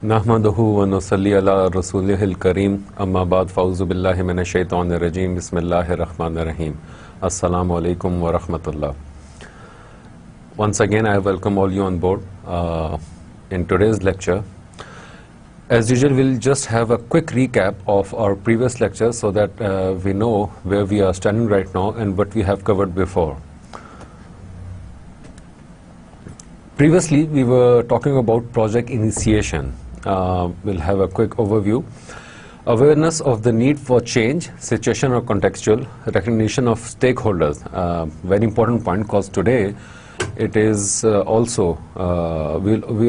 नहमदुहु व नुसल्ली अला रसूलिहिल करीम अम्मा बाद फ़ऊज़ु बिल्लाहि मिनश शैतानिर रजीम बिस्मिल्लाहिर रहमानिर रहीम अस्सलामु अलैकुम व रहमतुल्लाह. Once again I welcome all you on board in today's lecture. As usual, we'll just have a quick recap of our previous lectures so that we know where we are standing right now and what we have covered before. Previously we were talking about project initiation. We'll have a quick overview. Awareness of the need for change, situation or contextual, recognition of stakeholders. Very important point, because today it is we'll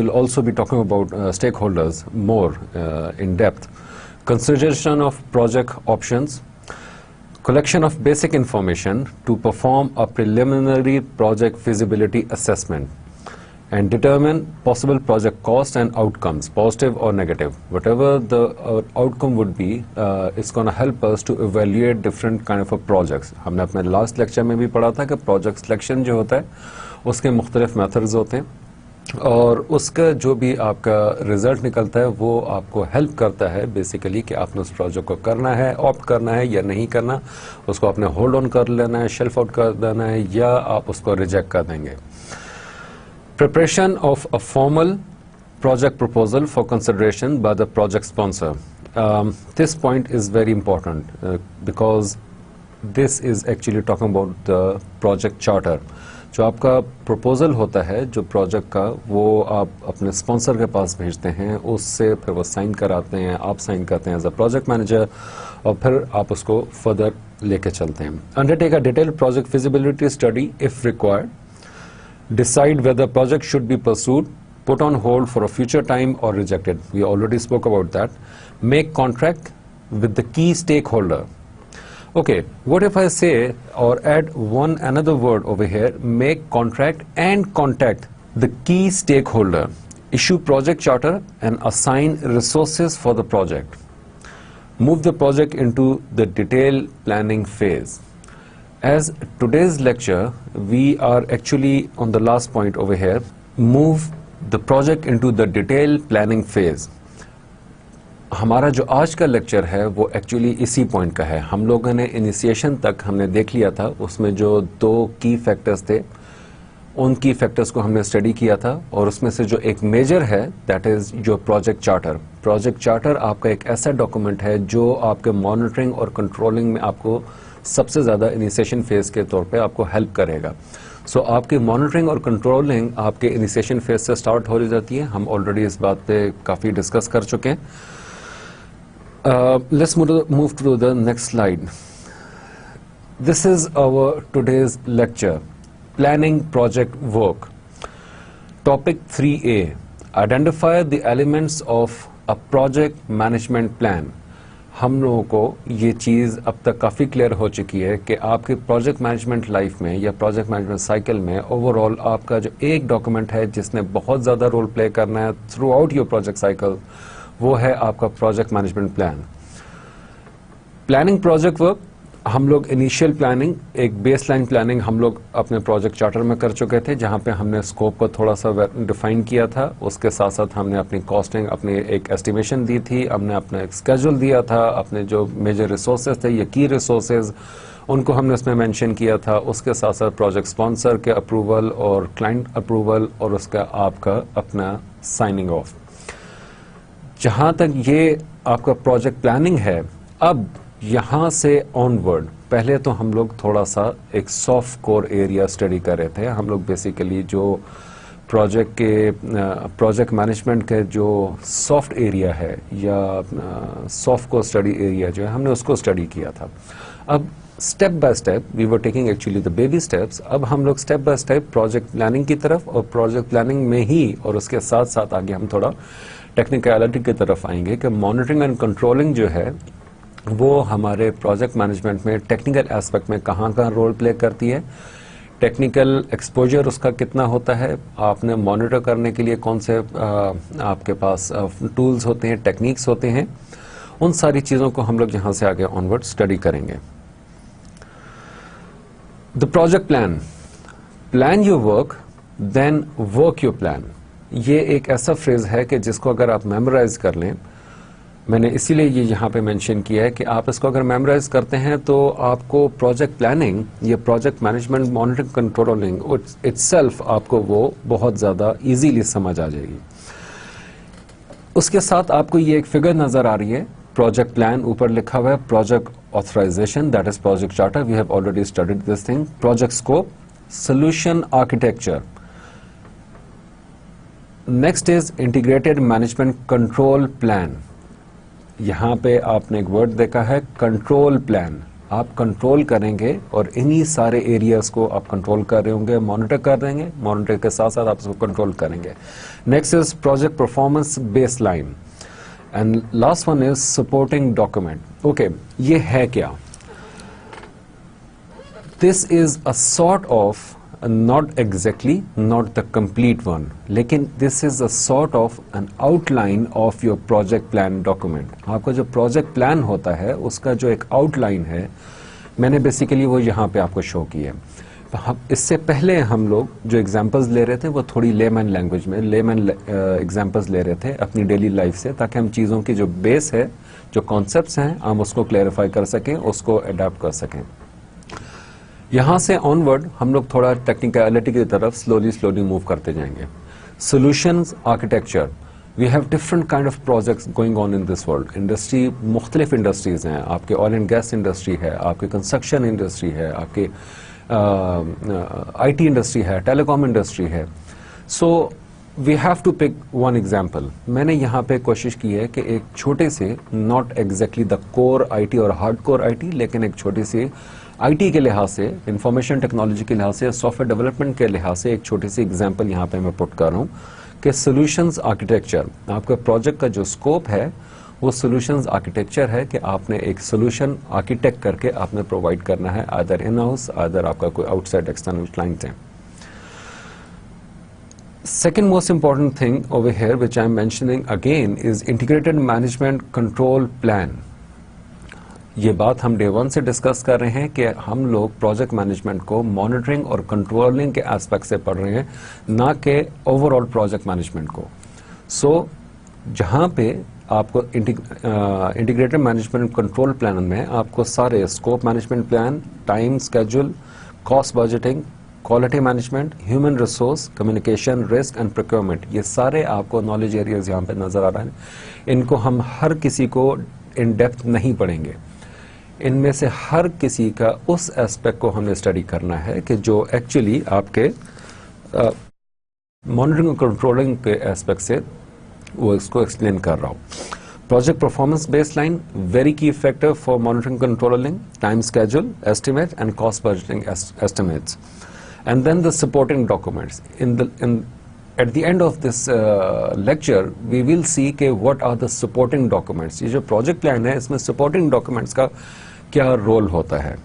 also be talking about stakeholders more in depth. Consideration of project options, collection of basic information to perform a preliminary project feasibility assessment, and determine possible project cost and outcomes, positive or negative. Whatever the outcome would be, it's going to help us to evaluate different kind of projects. हमने अपने last lecture में भी पढ़ा था कि project selection जो होता है उसके मुख्तलिफ methods होते हैं और उसका जो भी आपका result निकलता है वो आपको help करता है basically कि आपने उस project को करना है, opt करना है या नहीं करना, उसको आपने hold on कर लेना है, shelf out कर देना है या आप उसको reject कर देंगे. Preparation of a formal project proposal for consideration by the project sponsor. This point is very important because this is actually talking about the project charter. जो आपका proposal होता है जो project का वो आप अपने sponsor के पास भेजते हैं, उससे फिर वो sign कराते हैं, आप sign करते हैं as a project manager और फिर आप उसको further लेके चलते हैं. Undertake a detailed project feasibility study if required. Decide whether project should be pursued, put on hold for a future time or rejected. We already spoke about that. Make contract with the key stakeholder. Okay, what if I say or add another word over here, make contract and contact the key stakeholder, issue project charter and assign resources for the project. Move the project into the detailed planning phase. As today's lecture, we are actually on the last point over here, move the project into the detailed planning phase. हमारा जो आज का lecture है वो actually इसी point का है. हम लोगों ने इनिशिएशन तक हमने देख लिया था, उसमें जो दो की फैक्टर्स थे उन की फैक्टर्स को हमने स्टडी किया था और उसमें से जो एक मेजर है दैट इज जो प्रोजेक्ट चार्टर. प्रोजेक्ट चार्टर आपका एक ऐसा डॉक्यूमेंट है जो आपके मॉनिटरिंग और कंट्रोलिंग में आपको सबसे ज़्यादा इनिशिएशन फेज के तौर पे आपको हेल्प करेगा. सो आपकी मॉनिटरिंग और कंट्रोलिंग आपके इनिशिएशन फेज से स्टार्ट हो जाती है. हम ऑलरेडी इस बात पे काफ़ी डिस्कस कर चुके हैं. Let's move to the next slide. This is our today's lecture, planning project work. Topic 3A, identify the elements of a project management plan. हम लोगों को ये चीज़ अब तक काफ़ी क्लियर हो चुकी है कि आपके प्रोजेक्ट मैनेजमेंट लाइफ में या प्रोजेक्ट मैनेजमेंट साइकिल में ओवरऑल आपका जो एक डॉक्यूमेंट है जिसने बहुत ज़्यादा रोल प्ले करना है through out your project cycle, वो है आपका project management plan. Planning project work, हम लोग इनिशियल प्लानिंग, एक बेस लाइन प्लानिंग हम लोग अपने प्रोजेक्ट चार्टर में कर चुके थे जहाँ पे हमने स्कोप को थोड़ा सा डिफाइन किया था. उसके साथ साथ हमने अपनी कॉस्टिंग, अपनी एक एस्टिमेशन दी थी, हमने अपना एक स्केड्यूल दिया था, अपने जो मेजर रिसोर्सेज थे या की रिसोर्सेज उनको हमने उसमें मेंशन किया था. उसके साथ साथ प्रोजेक्ट स्पॉन्सर के अप्रूवल और क्लाइंट अप्रूवल और उसका आपका अपना साइनिंग ऑफ. जहाँ तक ये आपका प्रोजेक्ट प्लानिंग है, अब यहाँ से ऑनवर्ड पहले तो हम लोग थोड़ा सा एक सॉफ्ट कोर एरिया स्टडी कर रहे थे. हम लोग बेसिकली जो प्रोजेक्ट मैनेजमेंट के जो सॉफ्ट एरिया है या सॉफ्ट कोर स्टडी एरिया जो है हमने उसको स्टडी किया था. अब step by step we were taking actually the baby steps. अब हम लोग step by step project planning की तरफ और प्रोजेक्ट प्लानिंग में ही और उसके साथ साथ आगे हम थोड़ा टेक्निकलिटी की तरफ आएंगे कि मॉनिटरिंग एंड कंट्रोलिंग जो है वो हमारे प्रोजेक्ट मैनेजमेंट में टेक्निकल एस्पेक्ट में कहाँ रोल प्ले करती है, टेक्निकल एक्सपोजर उसका कितना होता है, आपने मॉनिटर करने के लिए कौन से आपके पास टूल्स होते हैं, टेक्निक्स होते हैं, उन सारी चीज़ों को हम लोग यहाँ से आगे ऑनवर्ड स्टडी करेंगे. The project plan. Plan your work then work your plan. ये एक ऐसा फ्रेज है कि जिसको अगर आप मेमोराइज कर लें, मैंने इसीलिए ये यहाँ पे मेंशन किया है कि आप इसको अगर मेमोराइज करते हैं तो आपको प्रोजेक्ट प्लानिंग, ये project management, monitoring, controlling itself आपको वो बहुत ज़्यादा इजीली समझ आ जाएगी। उसके साथ आपको ये एक फिगर नज़र आ रही है, प्रोजेक्ट प्लान ऊपर लिखा हुआ है, project authorization that is project charter, we have already studied this thing, project scope, solution architecture, next is integrated management control plan. यहाँ पे आपने एक वर्ड देखा है कंट्रोल प्लान, आप कंट्रोल करेंगे और इन्हीं सारे एरियाज को आप कंट्रोल कर रहे होंगे, मॉनिटर कर देंगे, मॉनिटर के साथ साथ आप इसको कंट्रोल करेंगे। Next is project performance baseline and last one is supporting document. Okay, ये है क्या? This is a sort of, not exactly, not the complete one, लेकिन this is a sort of an outline of your project plan document। आपका जो project plan होता है उसका जो एक outline है, मैंने basically वो यहाँ पे आपको show की है। इससे पहले हम लोग जो examples ले रहे थे वो थोड़ी layman language में layman examples ले रहे थे अपनी daily life से, ताकि हम चीज़ों की जो base है, जो concepts हैं, हम उसको clarify कर सकें, उसको adapt कर सकें। यहाँ से ऑनवर्ड हम लोग थोड़ा टेक्निकलिटी की तरफ स्लोली मूव करते जाएंगे। Solutions architecture, we have different kind of projects going on in this world. Industry, मुख्तलिफ इंडस्ट्रीज हैं, आपके ऑयल एंड गैस इंडस्ट्री है, आपके कंस्ट्रक्शन इंडस्ट्री है, आपके IT इंडस्ट्री है, टेलीकॉम इंडस्ट्री है। So we have to pick one example. मैंने यहाँ पे कोशिश की है कि एक छोटे से, not exactly the core IT और हार्ड कोर IT, लेकिन एक छोटी सी IT के लिहाज से, इंफॉर्मेशन टेक्नोलॉजी के लिहाज से, सॉफ्टवेयर डेवलपमेंट के लिहाज से एक छोटी सी एग्जांपल यहाँ पे मैं पुट कर रहा हूँ कि सॉल्यूशंस आर्किटेक्चर, आपका प्रोजेक्ट का जो स्कोप है वो सॉल्यूशंस आर्किटेक्चर है कि आपने एक सॉल्यूशन आर्किटेक्ट करके आपने प्रोवाइड करना है, आदर इन हाउस, आदर आपका कोई आउटसाइड एक्सटर्नल क्लाइंट है। Second most important thing over here which I am mentioning again is integrated management control plan। ये बात हम डे 1 से डिस्कस कर रहे हैं कि हम लोग प्रोजेक्ट मैनेजमेंट को मॉनिटरिंग और कंट्रोलिंग के एस्पेक्ट से पढ़ रहे हैं, ना कि ओवरऑल प्रोजेक्ट मैनेजमेंट को। सो जहाँ पे आपको इंटीग्रेटेड मैनेजमेंट कंट्रोल प्लान में आपको सारे scope management plan, time schedule, cost budgeting, quality management, human resource, communication, risk and procurement, ये सारे आपको नॉलेज एरियाज यहाँ पे नजर आ रहे हैं। इनको हम हर किसी को इन डेप्थ नहीं पढ़ेंगे, इनमें से हर किसी का उस एस्पेक्ट को हमें स्टडी करना है कि जो एक्चुअली आपके मॉनिटरिंग और कंट्रोलिंग के एस्पेक्ट से वो इसको एक्सप्लेन कर रहा हूँ। प्रोजेक्ट परफॉर्मेंस बेसलाइन, वेरी की factor for monitoring controlling, time schedule, estimate and cost budgeting estimates, and then the supporting documents. At the end of this lecture, we will see कि what are the supporting documents। ये जो project plan है इसमें supporting documents का क्या role होता है।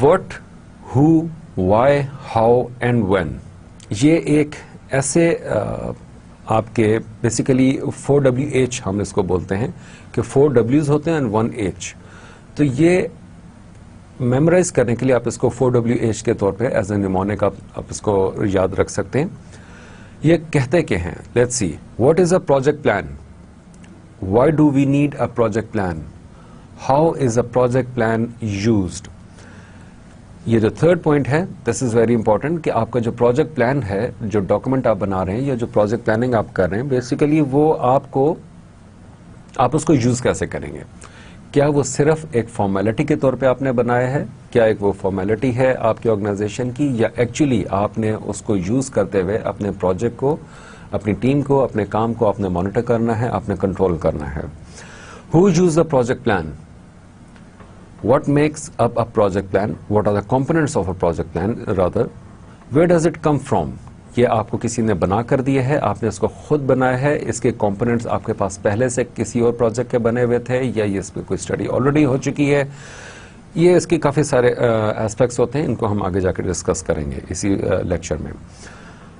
What, who, why, how and when, ये एक ऐसे आपके basically 4WH हम इसको बोलते हैं कि 4 W's होते हैं and 1 H। तो ये मेमोराइज करने के लिए आप इसको 4WH के तौर पे एज ए निमोनिक आप इसको याद रख सकते हैं। ये कहते क्या हैं, let's see, what is a project plan, why do we need a project plan, how is a project plan used. ये जो थर्ड पॉइंट है, दिस इज वेरी इंपॉर्टेंट कि आपका जो प्रोजेक्ट प्लान है, जो डॉक्यूमेंट आप बना रहे हैं या जो प्रोजेक्ट प्लानिंग आप कर रहे हैं, बेसिकली वो आप उसको यूज कैसे करेंगे। क्या वो सिर्फ एक फॉर्मेलिटी के तौर पे आपने बनाया है, क्या एक वो फॉर्मेलिटी है आपकी ऑर्गेनाइजेशन की, या एक्चुअली आपने उसको यूज करते हुए अपने प्रोजेक्ट को, अपनी टीम को, अपने काम को आपने मॉनिटर करना है, आपने कंट्रोल करना है। Who use the project plan, what makes up a project plan, what are the components of a project plan rather, where does it come from. ये आपको किसी ने बना कर दिया है, आपने इसको खुद बनाया है, इसके कंपोनेंट्स आपके पास पहले से किसी और प्रोजेक्ट के बने हुए थे, या ये इस पर कोई स्टडी ऑलरेडी हो चुकी है। ये इसके काफ़ी सारे एस्पेक्ट्स होते हैं, इनको हम आगे जाकर डिस्कस करेंगे इसी लेक्चर में।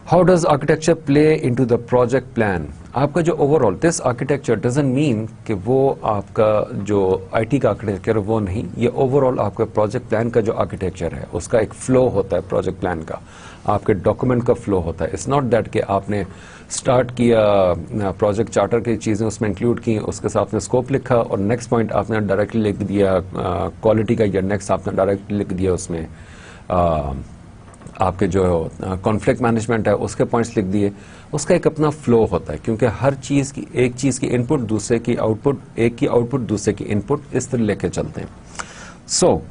How does architecture play into the project plan? आपका जो overall this architecture doesn't mean कि वो आपका जो IT का architecture वो नहीं, ये overall आपका project plan का जो architecture है उसका एक flow होता है project plan का, आपके document का flow होता है. It's not that कि आपने start किया project charter की चीज़ें उसमें include की, उसके साथ में scope लिखा और next point आपने directly लिख दिया quality का, या next आपने directly लिख दिया उसमें आपके जो कॉन्फ्लिक्ट मैनेजमेंट है उसके पॉइंट्स लिख दिए. उसका एक अपना फ्लो होता है क्योंकि हर चीज़ की, एक चीज़ की इनपुट दूसरे की आउटपुट, एक की आउटपुट दूसरे की इनपुट, इस तरह लेके चलते हैं. सो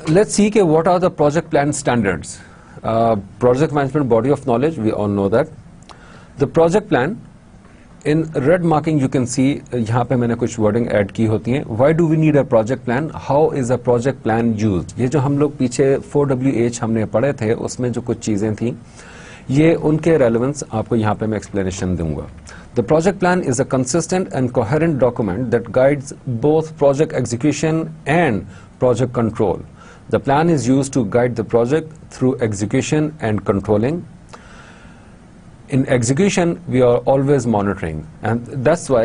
लेट्स सी के what are the project plan standards. Project management body of knowledge, we all know that. The project plan in red marking you can see, यहाँ पे मैंने कुछ वर्डिंग ऐड की होती हैं. Why do we need a project plan, how is a project plan used. ये जो हम लोग पीछे 4WH हमने पढ़े थे उसमें जो कुछ चीज़ें थी, ये उनके रेलेवेंस आपको यहाँ पे मैं एक्सप्लेनेशन दूंगा. The project plan is a consistent and coherent document that guides both project execution and project control. The plan is used to guide the project through execution and controlling. In execution, we are always monitoring, and that's why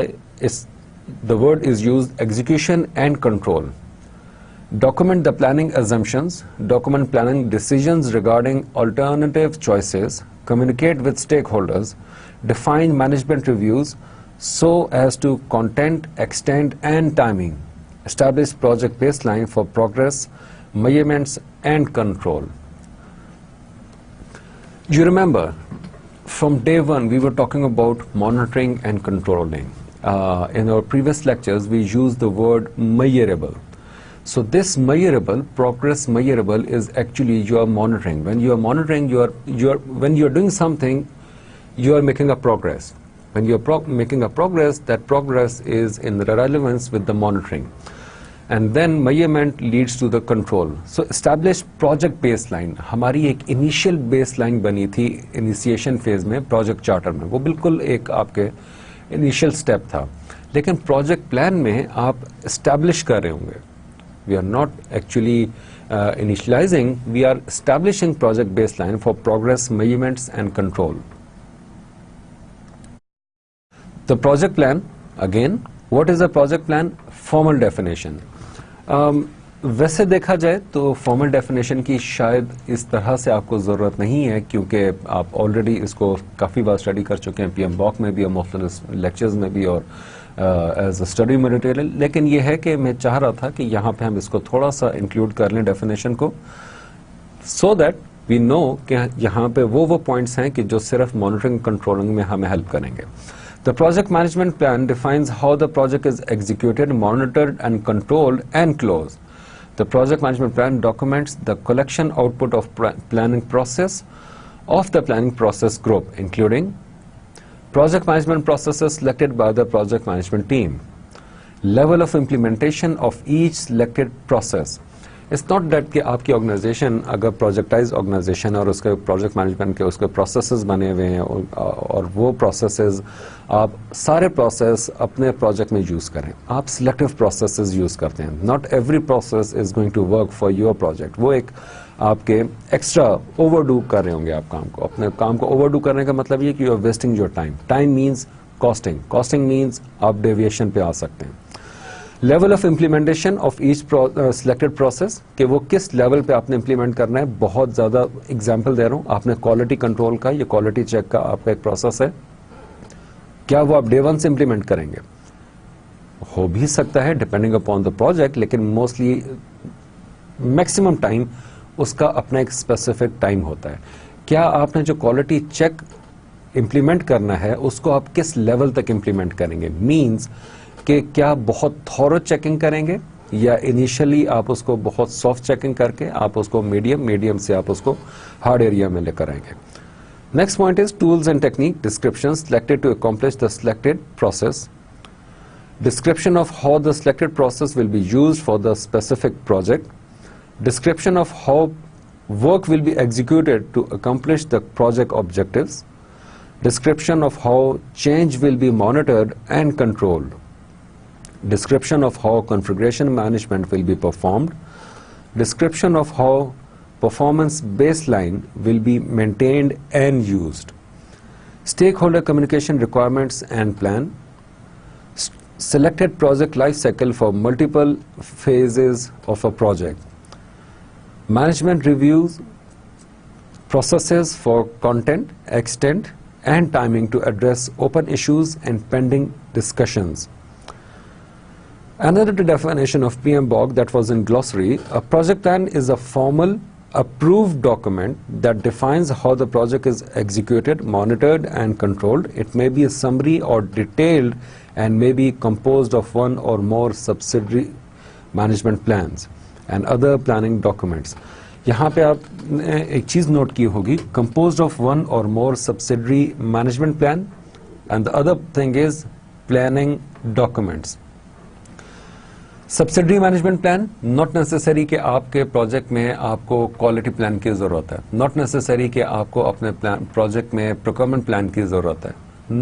the word is used, execution and control. Document the planning assumptions, document planning decisions regarding alternative choices, communicate with stakeholders, define management reviews so as to content, extent and timing, establish project baseline for progress, measurements and control. You remember, from day one, we were talking about monitoring and controlling. In our previous lectures, we used the word measurable. So this measurable, progress measurable, is actually you are monitoring. When you are monitoring, when you are doing something, you are making a progress. When you are making a progress, that progress is in relevance with the monitoring. And then measurement leads to the control. So establish project baseline. हमारी एक initial baseline बनी थी initiation phase में project charter में, वो बिल्कुल एक आपके initial step था. लेकिन project plan में आप establish कर रहे होंगे. We are not actually initializing, we are establishing project baseline for progress, measurements and control. The project plan, again, what is a project plan? Formal definition. वैसे देखा जाए तो फॉर्मल डेफिनेशन की शायद इस तरह से आपको ज़रूरत नहीं है क्योंकि आप ऑलरेडी इसको काफ़ी बार स्टडी कर चुके हैं, PM BOK में भी और मुख्तलिफ लेक्चर्स में भी और एज अ स्टडी मटेरियल. लेकिन ये है कि मैं चाह रहा था कि यहाँ पे हम इसको थोड़ा सा इंक्लूड कर लें डेफिनेशन को, सो दैट वी नो कि यहाँ पे वो पॉइंट्स हैं कि जो सिर्फ मॉनिटरिंग कंट्रोलिंग में हमें हेल्प करेंगे. The project management plan defines how the project is executed, monitored and controlled and closed. The project management plan documents the collection output of planning process of the planning process group, including project management processes selected by the project management team, level of implementation of each selected process. It's not that कि आपकी organisation अगर प्रोजेक्टाइज organisation और उसके project management के उसके processes बने हुए हैं और वो प्रोसेसेस आप सारे प्रोसेस अपने प्रोजेक्ट में यूज़ करें. आप सिलेक्टिव प्रोसेसेस यूज़ करते हैं. Not every process is going to work for your project. वो एक आपके एक्स्ट्रा ओवरडू कर रहे होंगे आप काम को. अपने काम को ओवरडू करने का मतलब ये कि you are wasting your time. Time means costing, costing means आप डेविएशन पे आ सकते हैं. Level of implementation of each selected process, कि वो किस लेवल पे आपने इम्प्लीमेंट करना है. बहुत ज़्यादा एग्जांपल दे रहा हूँ. आपने क्वालिटी कंट्रोल का, ये क्वालिटी चेक का आपका एक प्रोसेस है, क्या वो आप डे 1 से इम्प्लीमेंट करेंगे? हो भी सकता है डिपेंडिंग अपॉन द प्रोजेक्ट, लेकिन मोस्टली मैक्सिमम टाइम उसका अपना एक स्पेसिफिक टाइम होता है. क्या आपने जो क्वालिटी चेक इम्प्लीमेंट करना है उसको आप किस लेवल तक इम्प्लीमेंट करेंगे? मीन्स कि क्या बहुत थॉरो चेकिंग करेंगे या इनिशियली आप उसको बहुत सॉफ्ट चेकिंग करके आप उसको मीडियम से आप उसको हार्ड एरिया में लेकर आएंगे. Next point is tools and technique description selected to accomplish the selected process. Description of how the selected process will be used for the specific project. Description of how work will be executed to accomplish the project objectives. Description of how change will be monitored and controlled. Description of how configuration management will be performed. Description of how performance baseline will be maintained and used. Stakeholder communication requirements and plan. Selected project life cycle for multiple phases of a project. Management reviews processes for content, extent, and timing to address open issues and pending discussions. Another definition of PMBOK that was in glossary: a project plan is a formal, approved document that defines how the project is executed, monitored, and controlled. It may be a summary or detailed and may be composed of one or more subsidiary management plans and other planning documents. यहाँ पे आप एक चीज़ note की होगी, composed of one or more subsidiary management plan, and the other thing is planning documents. Subsidiary management plan, not necessary कि आपके project में आपको क्वालिटी प्लान की ज़रूरत है, not necessary कि आपको अपने प्रोजेक्ट में प्रोक्योरमेंट प्लान की ज़रूरत है,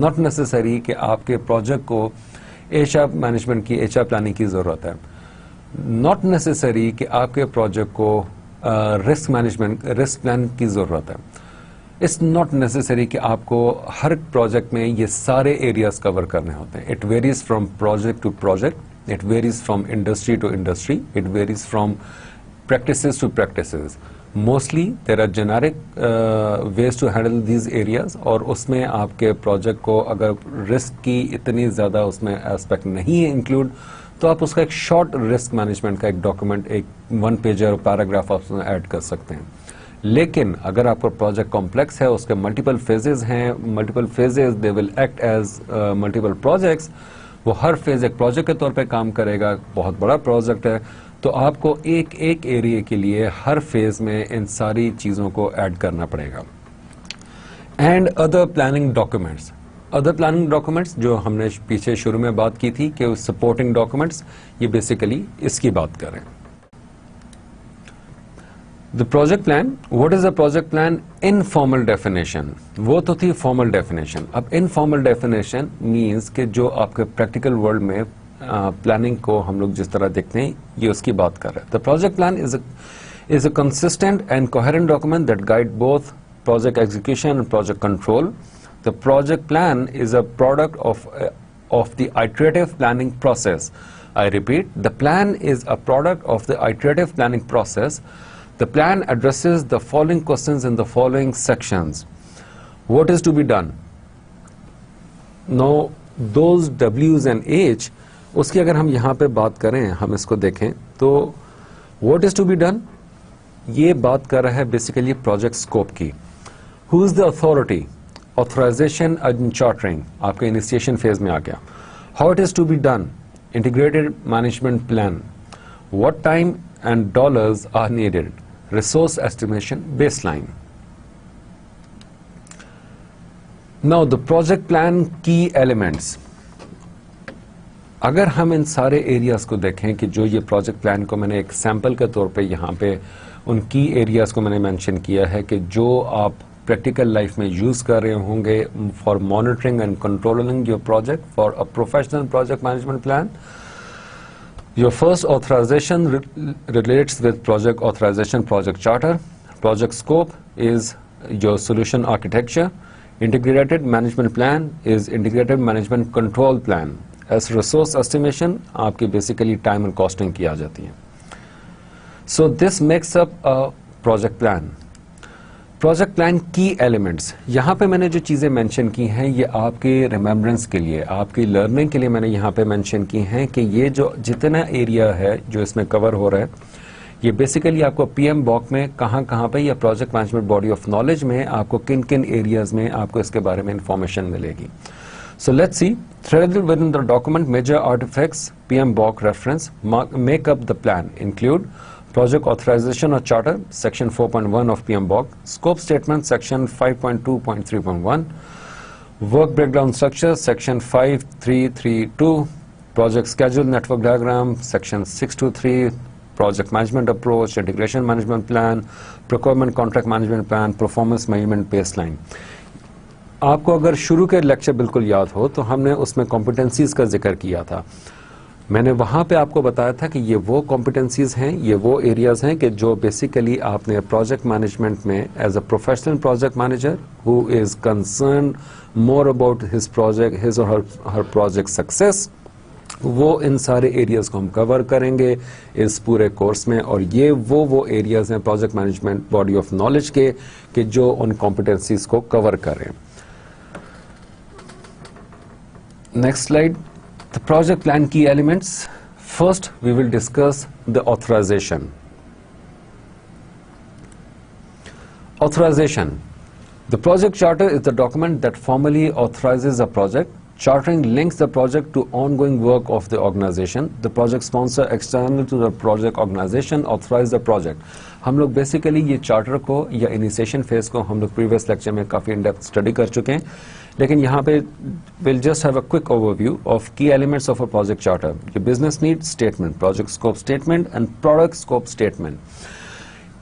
not necessary कि आपके प्रोजेक्ट को HR मैनेजमेंट की HR प्लानिंग की ज़रूरत है, not necessary कि आपके प्रोजेक्ट को रिस्क मैनेजमेंट रिस्क प्लान की ज़रूरत है. इट्स नॉट नेसेसरी कि आपको हर प्रोजेक्ट में ये सारे एरियाज कवर करने होते हैं. It varies from project to project, it varies from industry to industry, it varies from practices to practices. Mostly there are generic ways to handle these areas, और उसमें आपके प्रोजेक्ट को अगर रिस्क की इतनी ज़्यादा उसमें एस्पेक्ट नहीं है इंक्लूड, तो आप उसका एक शॉर्ट रिस्क मैनेजमेंट का एक डॉक्यूमेंट, एक 1 पेजर पैराग्राफ आप उसमें ऐड कर सकते हैं. लेकिन अगर आपका प्रोजेक्ट कॉम्प्लेक्स है, उसके मल्टीपल फेजेस हैं, multiple phases they will act as multiple projects, वो हर फेज एक प्रोजेक्ट के तौर पे काम करेगा, बहुत बड़ा प्रोजेक्ट है, तो आपको एक एक एरिया के लिए हर फेज में इन सारी चीज़ों को ऐड करना पड़ेगा. And other planning documents, other planning documents जो हमने पीछे शुरू में बात की थी कि सपोर्टिंग डॉक्यूमेंट्स, ये बेसिकली इसकी बात करें. The project plan, what is a project plan? Informal definition, वो तो थी फॉर्मल डेफिनेशन. अब इनफॉर्मल डेफिनेशन मीन्स कि जो आपके प्रैक्टिकल वर्ल्ड में प्लानिंग को हम लोग जिस तरह देखते हैं, ये उसकी बात कर रहे हैं. The project plan is a consistent and coherent document that guide both project execution and project control. The project plan is a product of the iterative planning process. I repeat, the plan is a product of the iterative planning process. The plan addresses the following questions in the following sections. What is to be done? Now, those W's and H, उसकी अगर हम यहाँ पे बात करें, हम इसको देखें, तो what is to be done? ये बात कर रहा है बेसिकली प्रोजेक्ट स्कोप की. Who is the authority? Authorization and chartering, आपके इनिशिएशन फेज में आ गया. How it is to be done? Integrated management plan. What time and dollars are needed? Resource estimation baseline. Now the project plan key elements. अगर हम इन सारे areas को देखें कि जो ये प्रोजेक्ट प्लान को मैंने एक सैंपल के तौर पे यहाँ पे उन की एरियाज को मैंने मेंशन किया है कि जो आप प्रैक्टिकल लाइफ में यूज़ कर रहे होंगे for monitoring and controlling your project for a professional project management plan. Your first authorization relates with project authorization project charter. Project scope is your solution architecture. Integrated management plan is integrated management control plan. As resource estimation आपकी basically time and costing की आ जाती है. So this makes up a project plan. Project plan की elements, यहाँ पे मैंने जो चीज़ें मेंशन की हैं ये आपके रिमेम्बरेंस के लिए, आपकी लर्निंग के लिए मैंने यहाँ पे मेंशन की हैं कि ये जो जितना एरिया है जो इसमें कवर हो रहा है, ये बेसिकली आपको PMBOK में कहाँ पे या project management body of knowledge में आपको किन किन एरियाज में आपको इसके बारे में इंफॉर्मेशन मिलेगी. So let's see. Threaded with in the document major artifacts PMBOK reference make up the plan include Project Authorization or Charter, Section 4.1 of PMBOK. Scope Statement, Section 5.2.3.1. Work Breakdown Structure, Section 5332. Project Schedule Network Diagram, Section 623. Project Management Approach, Integration Management Plan, Procurement Contract Management Plan, Performance Measurement Baseline. आपको अगर शुरू के lecture बिल्कुल याद हो तो हमने उसमें कॉम्पिटेंसीज का जिक्र किया था. मैंने वहाँ पे आपको बताया था कि ये वो कॉम्पिटेंसीज हैं, ये वो एरियाज हैं कि जो बेसिकली आपने प्रोजेक्ट मैनेजमेंट में as a professional project manager who is concern more about his project, his और हर प्रोजेक्ट सक्सेस, वो इन सारे एरियाज को हम कवर करेंगे इस पूरे कोर्स में। और ये वो एरियाज हैं project management body of knowledge के कि जो उन कॉम्पिटेंसीज को कवर करें। Next slide, the project plan key elements. First we will discuss the authorization. Authorization. The project charter is the document that formally authorizes a project. Chartering links the project to ongoing work of the organization. The project sponsor external to the project organization authorize the project. हम लोग basically ये charter को या initiation phase को हम लोग previous lecture में काफ़ी इन डेप्थ स्टडी कर चुके हैं, लेकिन यहाँ पे will just have a quick overview of key elements of a project charter. ये business need statement, project scope statement and product scope statement.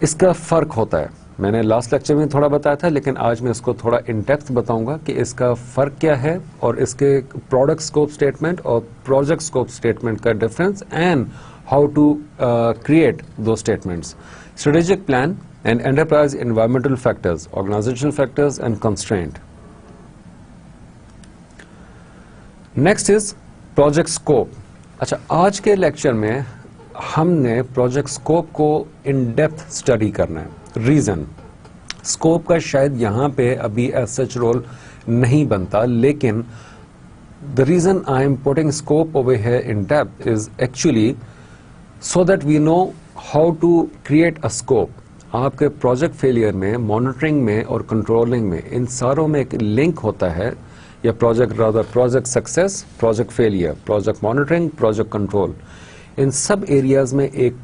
इसका फ़र्क होता है, मैंने लास्ट लेक्चर में थोड़ा बताया था, लेकिन आज मैं इसको थोड़ा इन डेप्थ बताऊंगा कि इसका फ़र्क क्या है और इसके प्रोडक्ट स्कोप स्टेटमेंट और प्रोजेक्ट स्कोप स्टेटमेंट का difference and how to create दो statements. Strategic plan and enterprise environmental factors, organizational factors and constraint. Next is project scope. अच्छा, आज के लेक्चर में हमने प्रोजेक्ट स्कोप को इन डेप्थ स्टडी करना है। रीजन, स्कोप का शायद यहाँ पे अभी एज सच रोल नहीं बनता, लेकिन the reason I am putting scope over here in depth is actually so that we know how to create a scope. आपके प्रोजेक्ट फेलियर में, मॉनिटरिंग में और कंट्रोलिंग में, इन सारों में एक लिंक होता है, या project success, project failure, project monitoring, project control, इन सब एरियाज में एक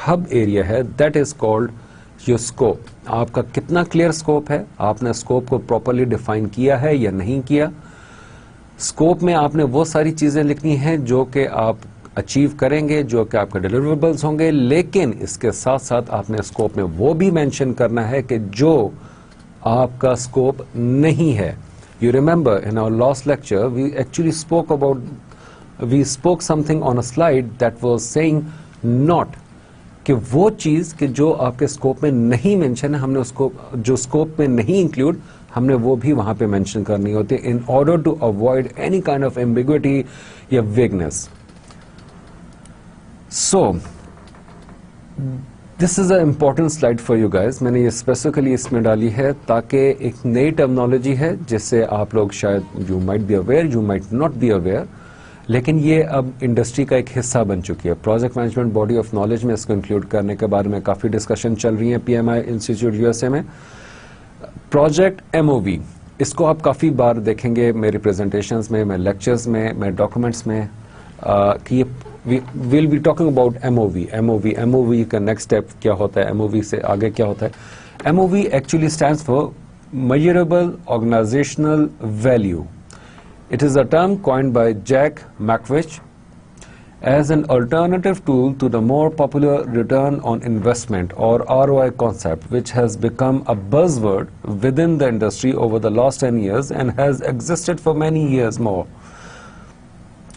हब एरिया है that is called your scope. आपका कितना क्लियर स्कोप है, आपने स्कोप को प्रॉपरली डिफाइन किया है या नहीं किया। स्कोप में आपने वो सारी चीजें लिखनी हैं जो कि आप अचीव करेंगे, जो कि आपके डिलीवरेबल्स होंगे, लेकिन इसके साथ साथ आपने स्कोप में वो भी मेंशन करना है कि जो आपका स्कोप नहीं है। You remember in our last lecture we actually spoke something on a slide that was saying not, कि वो चीज कि जो आपके स्कोप में नहीं मेंशन है, हमने उसको जो स्कोप में नहीं इंक्लूड, हमने वो भी वहां पे मेंशन करनी होती है in order to avoid any kind of ambiguity या vagueness. So, this is an important slide for you guys. मैंने ये स्पेसिफिकली इसमें डाली है ताकि एक नई टर्मिनोलॉजी है जिससे आप लोग शायद you might be aware, you might not be aware, लेकिन ये अब इंडस्ट्री का एक हिस्सा बन चुकी है। Project management body of knowledge में इसको इंक्लूड करने के बारे में काफ़ी डिस्कशन चल रही है PMI इंस्टीट्यूट USA में। प्रोजेक्ट MOV, इसको आप काफ़ी बार देखेंगे मेरी प्रेजेंटेशंस में, मेरे लेक्चर्स में, मेरे डॉक्यूमेंट्स में, कि ये we will be talking about MOV का next step क्या होता है, MOV से आगे क्या होता है। MOV actually stands for Measurable Organizational Value. It is a term coined by Jack McWitch as an alternative tool to the more popular return on investment or ROI concept, which has become a buzzword within the industry over the last 10 years and has existed for many years more.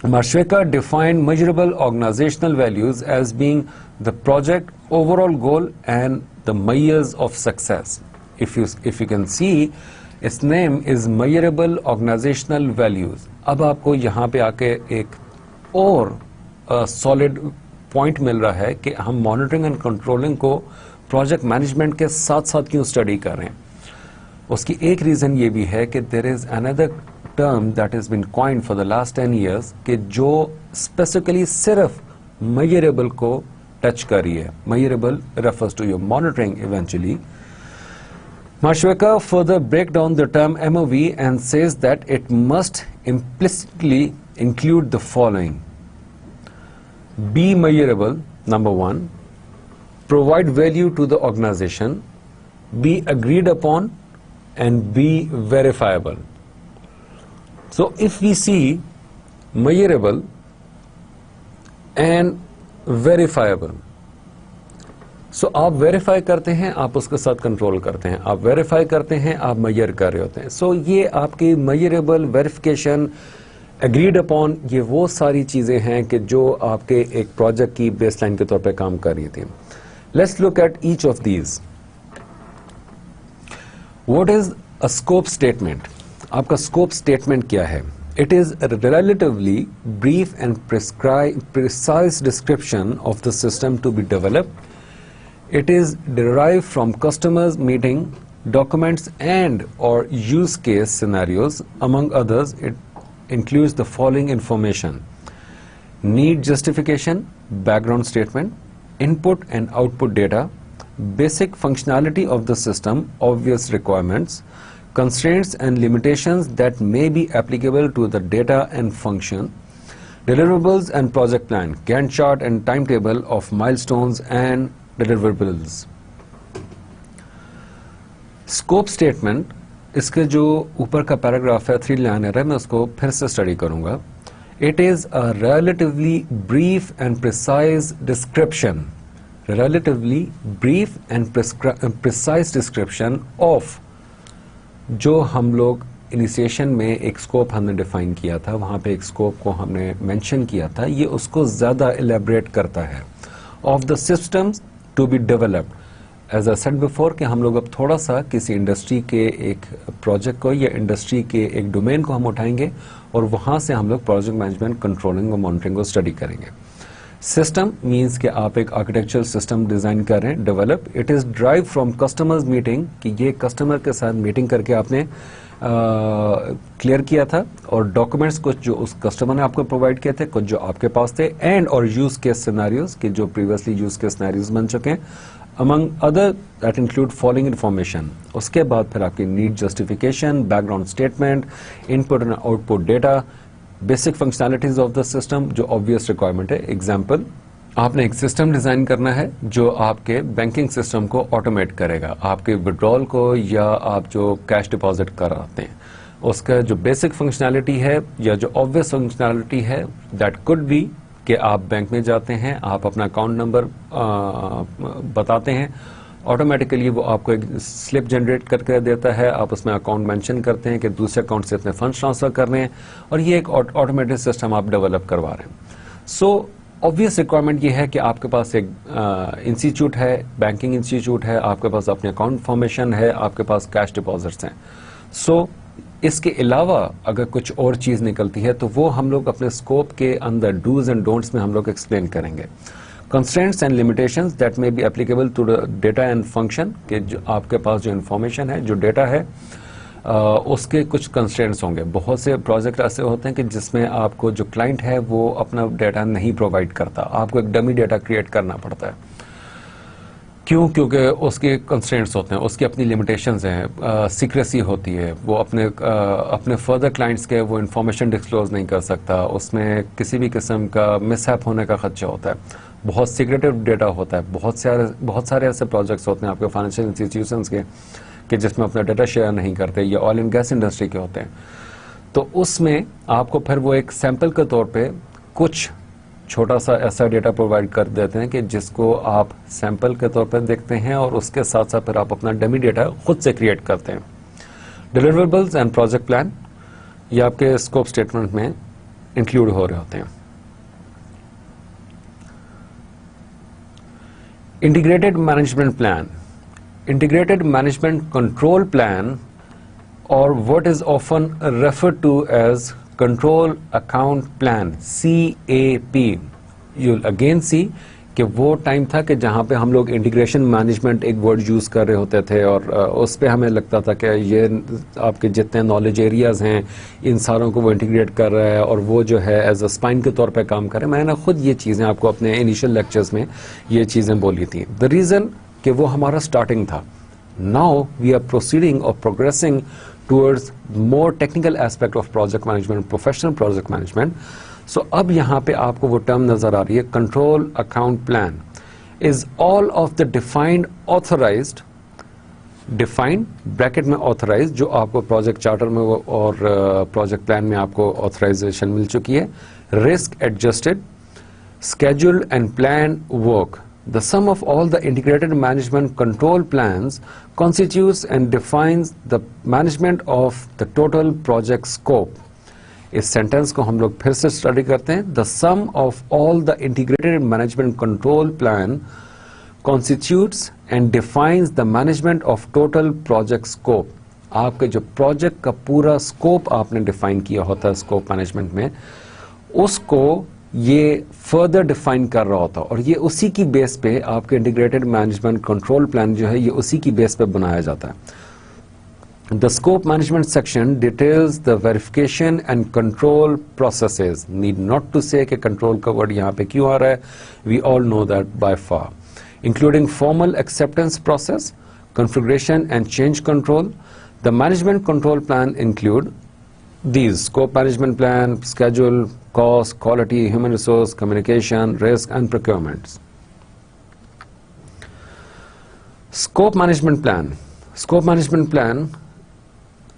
Mashweka defined measurable organizational values as being the project overall goal and the measures of success. If you can see, its name is measurable organizational values. अब आपको यहाँ पे आके एक और solid point मिल रहा है कि हम monitoring and controlling को project management के साथ साथ क्यों study कर रहे हैं। उसकी एक reason ये भी है कि there is another term that has been coined for the last 10 years कि जो specifically सिर्फ measurable को touch कर रही है। Measurable refers to your monitoring eventually. Mashweka further break down the term MOV and says that it must implicitly include the following: be measurable, number one, provide value to the organization, be agreed upon, and be verifiable. So if we see measurable and verifiable, so आप verify करते हैं, आप उसके साथ control करते हैं, आप verify करते हैं, आप मेजर कर रहे होते हैं। सो ये आपकी मेजरेबल, वेरिफिकेशन एग्रीड अपॉन, ये वो सारी चीजें हैं कि जो आपके एक प्रोजेक्ट की बेसलाइन के तौर पे काम कर रही थी. Let's look at each of these. What is a scope statement? आपका स्कोप स्टेटमेंट क्या है? It is a relatively brief and precise description of the system to be developed. It is derived from customers meeting documents and or use case scenarios. Among others, it includes the following information: need justification, background statement, input and output data, basic functionality of the system, obvious requirements, constraints and limitations that may be applicable to the data and function, deliverables and project plan, Gantt chart and timetable of milestones and deliverables. Scope statement, इसके जो ऊपर का paragraph है 3 liner है, मैं उसको फिर से स्टडी करूंगा. It is a relatively brief and precise description, relatively brief and precise description of जो हम लोग इनिशिएशन में एक स्कोप हमने डिफाइन किया था, वहाँ पे एक स्कोप को हमने मेंशन किया था, ये उसको ज़्यादा एलेबरेट करता है. Of the systems to be developed, as I said before, कि हम लोग अब थोड़ा सा किसी इंडस्ट्री के एक प्रोजेक्ट को या इंडस्ट्री के एक डोमेन को हम उठाएंगे और वहाँ से हम लोग प्रोजेक्ट मैनेजमेंट, कंट्रोलिंग और मॉनिटरिंग को स्टडी करेंगे. सिस्टम मीन्स कि आप एक आर्किटेक्चरल सिस्टम डिजाइन कर रहे हैं, develop. It is drive from customers meeting, कि ये कस्टमर के साथ मीटिंग करके आपने क्लियर किया था, और डॉक्यूमेंट्स कुछ जो उस कस्टमर ने आपको प्रोवाइड किए थे, कुछ जो आपके पास थे, एंड और यूज केस सिनेरियोज, कि जो प्रीवियसली यूज केस सिनेरियोज बन चुके हैं. Among other that include following information. उसके बाद फिर आपकी need justification, background statement, input and output data, basic functionalities of the system, जो ऑब्वियस रिक्वायरमेंट है. एग्जाम्पल, आपने एक सिस्टम डिजाइन करना है जो आपके बैंकिंग सिस्टम को ऑटोमेट करेगा, आपके विड्रॉल को या आप जो कैश डिपॉजिट कराते हैं उसका जो बेसिक फंक्शनैलिटी है या जो ऑब्वियस फंक्शनैलिटी है, दैट कुड बी कि आप बैंक में जाते हैं, आप अपना अकाउंट नंबर बताते हैं, ऑटोमेटिकली वो आपको एक स्लिप जनरेट करके देता है, आप उसमें अकाउंट मेंशन करते हैं कि दूसरे अकाउंट से इतने फंड्स ट्रांसफर कर रहे हैं, और ये एक ऑटोमेटेड सिस्टम आप डेवलप करवा रहे हैं. सो ऑब्वियस रिक्वायरमेंट ये है कि आपके पास एक इंस्टीट्यूट है, बैंकिंग इंस्टीट्यूट है, आपके पास अपने अकाउंट फॉर्मेशन है, आपके पास कैश डिपॉजिट्स हैं. सो इसके अलावा अगर कुछ और चीज़ निकलती है तो वो हम लोग अपने स्कोप के अंदर डूज एंड डोंट्स में हम लोग एक्सप्लेन करेंगे. Constraints and limitations that may be applicable to the data and function, कि जो आपके पास जो इन्फॉर्मेशन है, जो डेटा है, उसके कुछ कंस्ट्रेंट्स होंगे. बहुत से प्रोजेक्ट ऐसे होते हैं कि जिसमें आपको जो क्लाइंट है वो अपना डेटा नहीं प्रोवाइड करता, आपको एक डमी डेटा क्रिएट करना पड़ता है. क्यों? क्योंकि उसके कंस्ट्रेंट्स होते हैं, उसकी अपनी लिमिटेशंस हैं, सीक्रेसी होती है, वो अपने फर्दर क्लाइंट्स के वो इन्फॉर्मेशन डिस्क्लोज नहीं कर सकता, उसमें किसी भी किस्म का मिसहैप होने का खदशा होता है, बहुत सीक्रेटिव डेटा होता है. बहुत सारे ऐसे प्रोजेक्ट्स होते हैं आपके फाइनेंशियल इंस्टीट्यूशंस के कि जिसमें अपना डेटा शेयर नहीं करते, या ऑयल एंड गैस इंडस्ट्री के होते हैं. तो उसमें आपको फिर वो एक सैंपल के तौर पे कुछ छोटा सा ऐसा डेटा प्रोवाइड कर देते हैं कि जिसको आप सैंपल के तौर पर देखते हैं, और उसके साथ साथ फिर आप अपना डमी डेटा खुद से क्रिएट करते हैं. डिलीवरेबल्स एंड प्रोजेक्ट प्लान, ये आपके स्कोप स्टेटमेंट में इंक्लूड हो रहे होते हैं. Integrated management plan, integrated management control plan, or what is often referred to as control account plan, CAP. You'll again see कि वो टाइम था कि जहाँ पे हम लोग इंटीग्रेशन मैनेजमेंट एक वर्ड यूज कर रहे होते थे, और उस पे हमें लगता था कि ये आपके जितने नॉलेज एरियाज हैं इन सारों को वो इंटीग्रेट कर रहा है, और वो जो है एज अ स्पाइन के तौर पे काम कर रहे हैं. मैंने खुद ये चीज़ें आपको अपने इनिशियल लेक्चर्स में ये चीज़ें बोली थी. द रीज़न कि वो हमारा स्टार्टिंग था. नाउ वी आर प्रोसीडिंग और progressing towards more technical aspect of project management, professional project management. So अब यहाँ पे आपको वो टर्म नजर आ रही है, control account plan is all of the defined authorised, defined bracket में ऑथराइज, जो आपको प्रोजेक्ट चार्टर में और प्रोजेक्ट प्लान में आपको ऑथराइजेशन मिल चुकी है. Risk adjusted, scheduled and planned work. The sum of all the integrated management control plans constitutes and defines the management of the total project scope. इस sentence को हम लोग फिर से स्टडी करते हैं. The sum of all the integrated management control plan constitutes and defines the management of total project scope. आपके जो प्रोजेक्ट का पूरा स्कोप आपने डिफाइन किया होता है स्कोप मैनेजमेंट में, उसको ये फर्दर डिफाइन कर रहा होता है और ये उसी की बेस पे आपके इंटीग्रेटेड मैनेजमेंट कंट्रोल प्लान जो है ये उसी की बेस पे बनाया जाता है. The scope management section details the verification and control processes. Need not to say कि कंट्रोल का वर्ड यहाँ पे क्यों आ रहा है, we all know that by far. Including formal acceptance process, configuration and change control. The management control plan include these: scope management plan, schedule, cost, quality, human resource, communication, risk and procurements. Scope management plan. Scope management plan.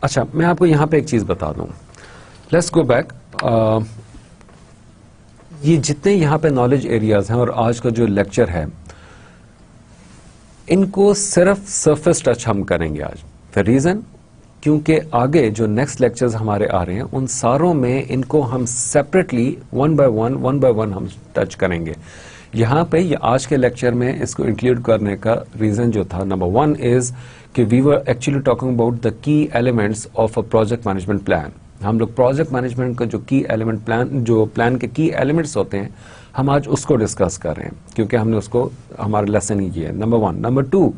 अच्छा, मैं आपको यहाँ पे एक चीज बता दूं. Let's go back. ये जितने यहाँ पे नॉलेज एरियाज हैं और आज का जो लेक्चर है, इनको सिर्फ सरफेस टच हम करेंगे आज. फिर रीजन, क्योंकि आगे जो नेक्स्ट लेक्चर्स हमारे आ रहे हैं उन सारों में इनको हम सेपरेटली वन बाय वन हम टच करेंगे. यहाँ पे ये आज के लेक्चर में इसको इंक्लूड करने का रीजन जो था, नंबर वन इज कि we were actually talking about the key elements of a project management plan. हम लोग प्रोजेक्ट मैनेजमेंट का जो की एलिमेंट प्लान, जो प्लान के की एलिमेंट्स होते हैं, हम आज उसको डिस्कस कर रहे हैं क्योंकि हमने उसको हमारा लेसन ही किया है. Number one. Number two,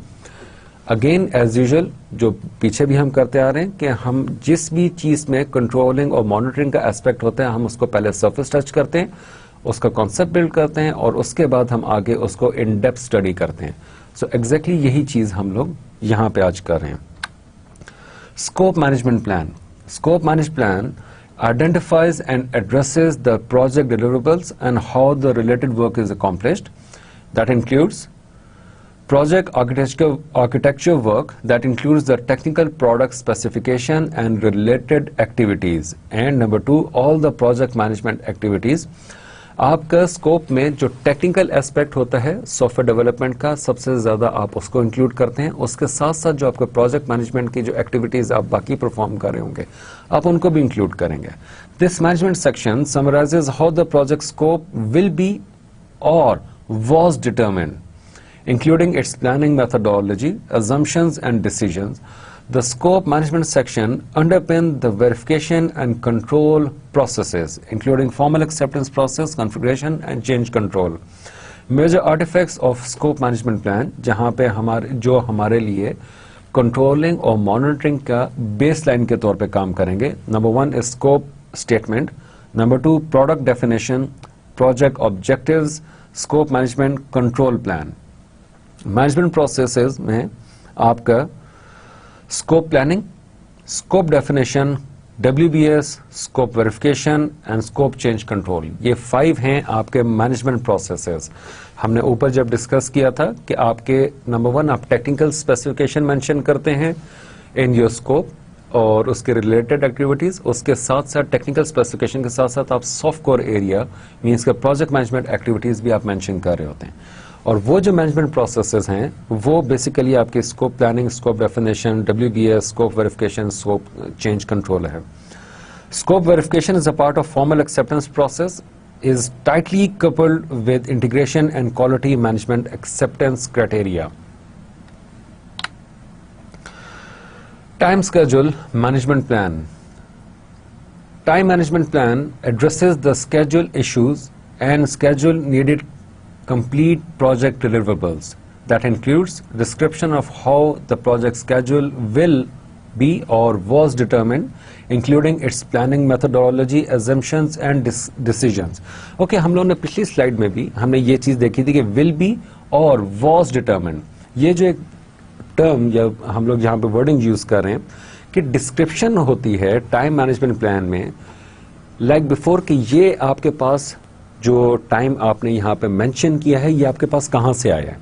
again as usual जो पीछे भी हम करते आ रहे हैं कि हम जिस भी चीज में कंट्रोलिंग और मॉनिटरिंग का एस्पेक्ट होता है, हम उसको पहले सरफेस टच करते हैं, उसका कॉन्सेप्ट बिल्ड करते हैं और उसके बाद हम आगे उसको इन डेप्थ स्टडी करते हैं. सो एग्जैक्टली यही चीज हम लोग यहाँ पे आज कर रहे हैं. Scope management plan. Scope management plan identifies and addresses the project deliverables and how the related work is accomplished. That includes project architecture work that includes the technical product specification and related activities. And number two, all the project management activities. आपका scope में जो technical aspect होता है software development का, सबसे ज्यादा आप उसको इंक्लूड करते हैं. उसके साथ साथ जो आपके प्रोजेक्ट मैनेजमेंट की जो एक्टिविटीज आप बाकी परफॉर्म कर रहे होंगे, आप उनको भी इंक्लूड करेंगे. This management section summarises how the project scope will be or was determined, including its planning methodology, assumptions and decisions. The scope management section underpins the verification and control processes, including formal acceptance process, configuration and change control. Major artifacts of scope management plan, जहाँ पे हमारे लिए controlling और monitoring का baseline के तौर पे काम करेंगे. Number one is scope statement. Number two, product definition, project objectives, scope management control plan. Management processes में आपका scope planning, scope definition, WBS, scope verification and scope change control. ये 5 हैं आपके मैनेजमेंट प्रोसेसेस. हमने ऊपर जब डिस्कस किया था कि आपके नंबर वन, आप टेक्निकल स्पेसिफिकेशन मेंशन करते हैं इन योर स्कोप और उसके रिलेटेड एक्टिविटीज. उसके साथ साथ टेक्निकल स्पेसिफिकेशन के साथ साथ आप सॉफ्ट कोर एरिया मीन्स के प्रोजेक्ट मैनेजमेंट एक्टिविटीज भी आप मेंशन कर रहे होते हैं. और वो जो मैनेजमेंट प्रोसेसेस हैं वो बेसिकली आपके scope planning, scope definition, WBS, scope verification, scope change control है. Scope verification is a part of formal acceptance process, is tightly coupled with integration and quality management acceptance criteria. Time schedule management plan. Time management plan addresses the schedule issues and schedule needed complete project deliverables. That includes description of how the project schedule will be or was determined, including its planning methodology, assumptions and decisions. Okay, हम लोगों ने पिछली slide में भी हमने ये चीज देखी थी कि will be और was determined. ये जो एक टर्म या हम लोग यहाँ पे वर्डिंग यूज कर रहे हैं कि डिस्क्रिप्शन होती है टाइम मैनेजमेंट प्लान में, लाइक बिफोर कि ये आपके पास जो टाइम आपने यहाँ पे मेंशन किया है ये आपके पास कहाँ से आया है,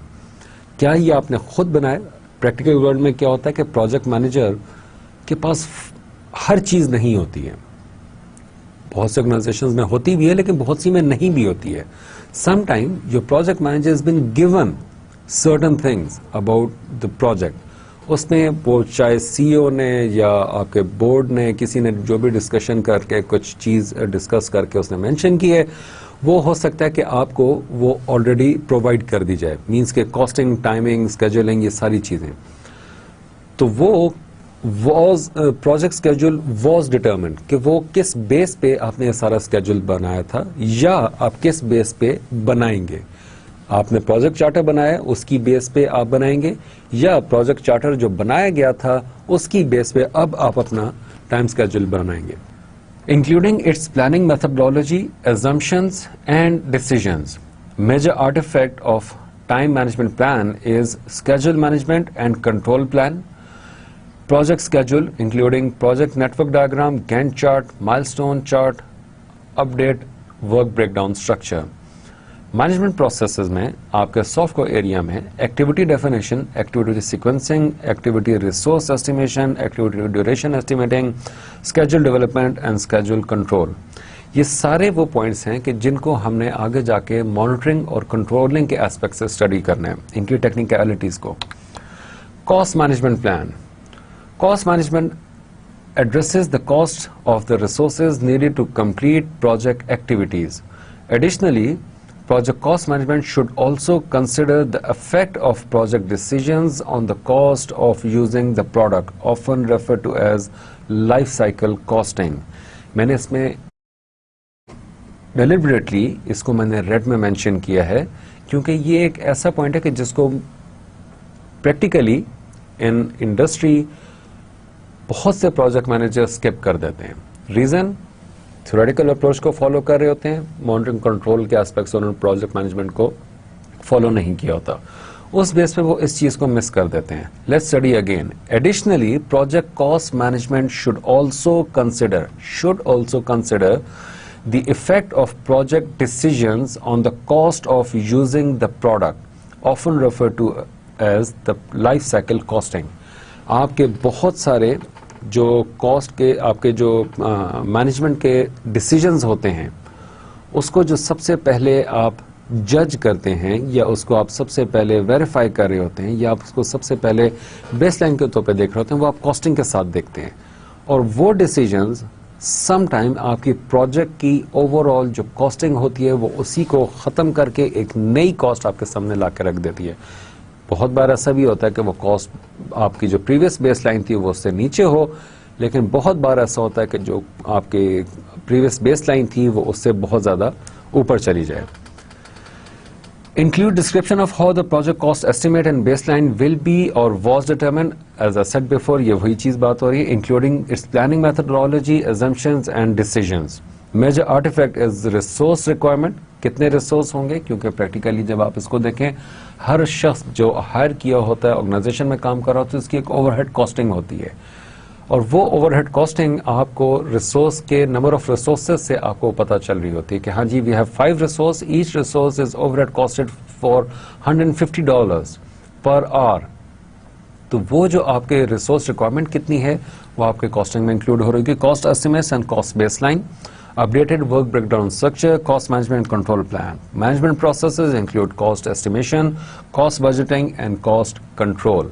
क्या ये आपने खुद बनाया. प्रैक्टिकल वर्ल्ड में क्या होता है कि प्रोजेक्ट मैनेजर के पास हर चीज नहीं होती है. बहुत से ऑर्गेनाइजेशंस में होती भी है लेकिन बहुत सी में नहीं भी होती है. Sometime your project manager has been given certain things about the project उसमें वो चाहे सीईओ ने या आपके बोर्ड ने किसी ने जो भी डिस्कशन करके कुछ चीज़ डिस्कस करके उसने मेंशन की है, वो हो सकता है कि आपको वो ऑलरेडी प्रोवाइड कर दी जाए, मींस के कॉस्टिंग, टाइमिंग, स्केजुलिंग, ये सारी चीज़ें। तो वो was project schedule was determined कि वो किस बेस पे आपने ये सारा स्केड्यूल बनाया था या आप किस बेस पे बनाएंगे। आपने प्रोजेक्ट चार्टर बनाया, उसकी बेस पे आप बनाएंगे, या प्रोजेक्ट चार्टर जो बनाया गया था उसकी बेस पे अब आप अपना टाइम स्केड्यूल बनाएंगे। Including its planning methodology, assumptions and decisions. Major artifact of time management plan is schedule management and control plan. Project schedule including project network diagram, Gantt chart, milestone chart, update, work breakdown structure. Management processes में आपके software area में activity definition, activity sequencing, activity resource estimation, activity duration estimating, schedule development and schedule control, ये सारे वो points हैं कि जिनको हमने आगे जाके मॉनिटरिंग और कंट्रोलिंग के एस्पेक्ट से स्टडी करना है, इनकी टेक्निकलिटीज को। Cost management plan. Cost management addresses the cost of the resources needed to complete project activities. Additionally, project cost management should also consider the effect of project decisions on the cost of using the product, often referred to as life cycle costing. मैंने इसमें deliberately इसको मैंने red में mention किया है क्योंकि ये एक ऐसा पॉइंट है कि जिसको प्रैक्टिकली इन इंडस्ट्री बहुत से प्रोजेक्ट मैनेजर स्किप कर देते हैं। रीजन, थ्योरेटिकल अप्रोच को फॉलो कर रहे होते हैं, मॉनिटरिंग कंट्रोल के एस्पेक्ट्स उन्होंने प्रोजेक्ट मैनेजमेंट को फॉलो नहीं किया होता, उस बेस पे वो इस चीज को मिस कर देते हैं। Let's study again. Additionally, project cost management should also consider the effect of project decisions on the cost of using the product, often refer to as the life cycle costing. आपके बहुत सारे जो cost के आपके जो management के decisions होते हैं, उसको जो सबसे पहले आप जज करते हैं या उसको आप सबसे पहले वेरीफाई कर रहे होते हैं या आप उसको सबसे पहले बेसलाइन के तौर पे देख रहे होते हैं, वो आप कॉस्टिंग के साथ देखते हैं। और वो डिसीजंस सम टाइम आपकी प्रोजेक्ट की ओवरऑल जो कॉस्टिंग होती है वो उसी को ख़त्म करके एक नई कॉस्ट आपके सामने ला के रख देती है। बहुत बार ऐसा भी होता है कि वो कॉस्ट आपकी जो प्रीवियस बेस लाइन थी वो उससे नीचे हो, लेकिन बहुत बार ऐसा होता है कि जो आपके प्रीवियस बेस लाइन थी वो उससे बहुत ज़्यादा ऊपर चली जाए। Include description of how the project cost estimate and baseline will be or was determined. As I said before, ये वही चीज़ बात हो रही है। Including its planning methodology, assumptions and decisions. Major artifact is resource requirement. कितने resource होंगे, क्योंकि practically जब आप इसको देखें, हर शख्स जो हायर किया होता है ऑर्गेनाइजेशन में काम कर रहा होता है, उसकी एक ओवरहेड कॉस्टिंग होती है और वो ओवरहेड कॉस्टिंग आपको रिसोर्स के नंबर ऑफ रिसोर्सेज से आपको पता चल रही होती है कि हाँ जी, we have 5 resource, each resource is overhead costed for $150 per our. तो वो जो आपके रिसोर्स रिक्वायरमेंट कितनी है वो आपके कॉस्टिंग में इंक्लूड हो रही है। Cost estimates and cost baseline, updated work breakdown structure, cost management control plan. Management processes include cost estimation, cost budgeting and cost control.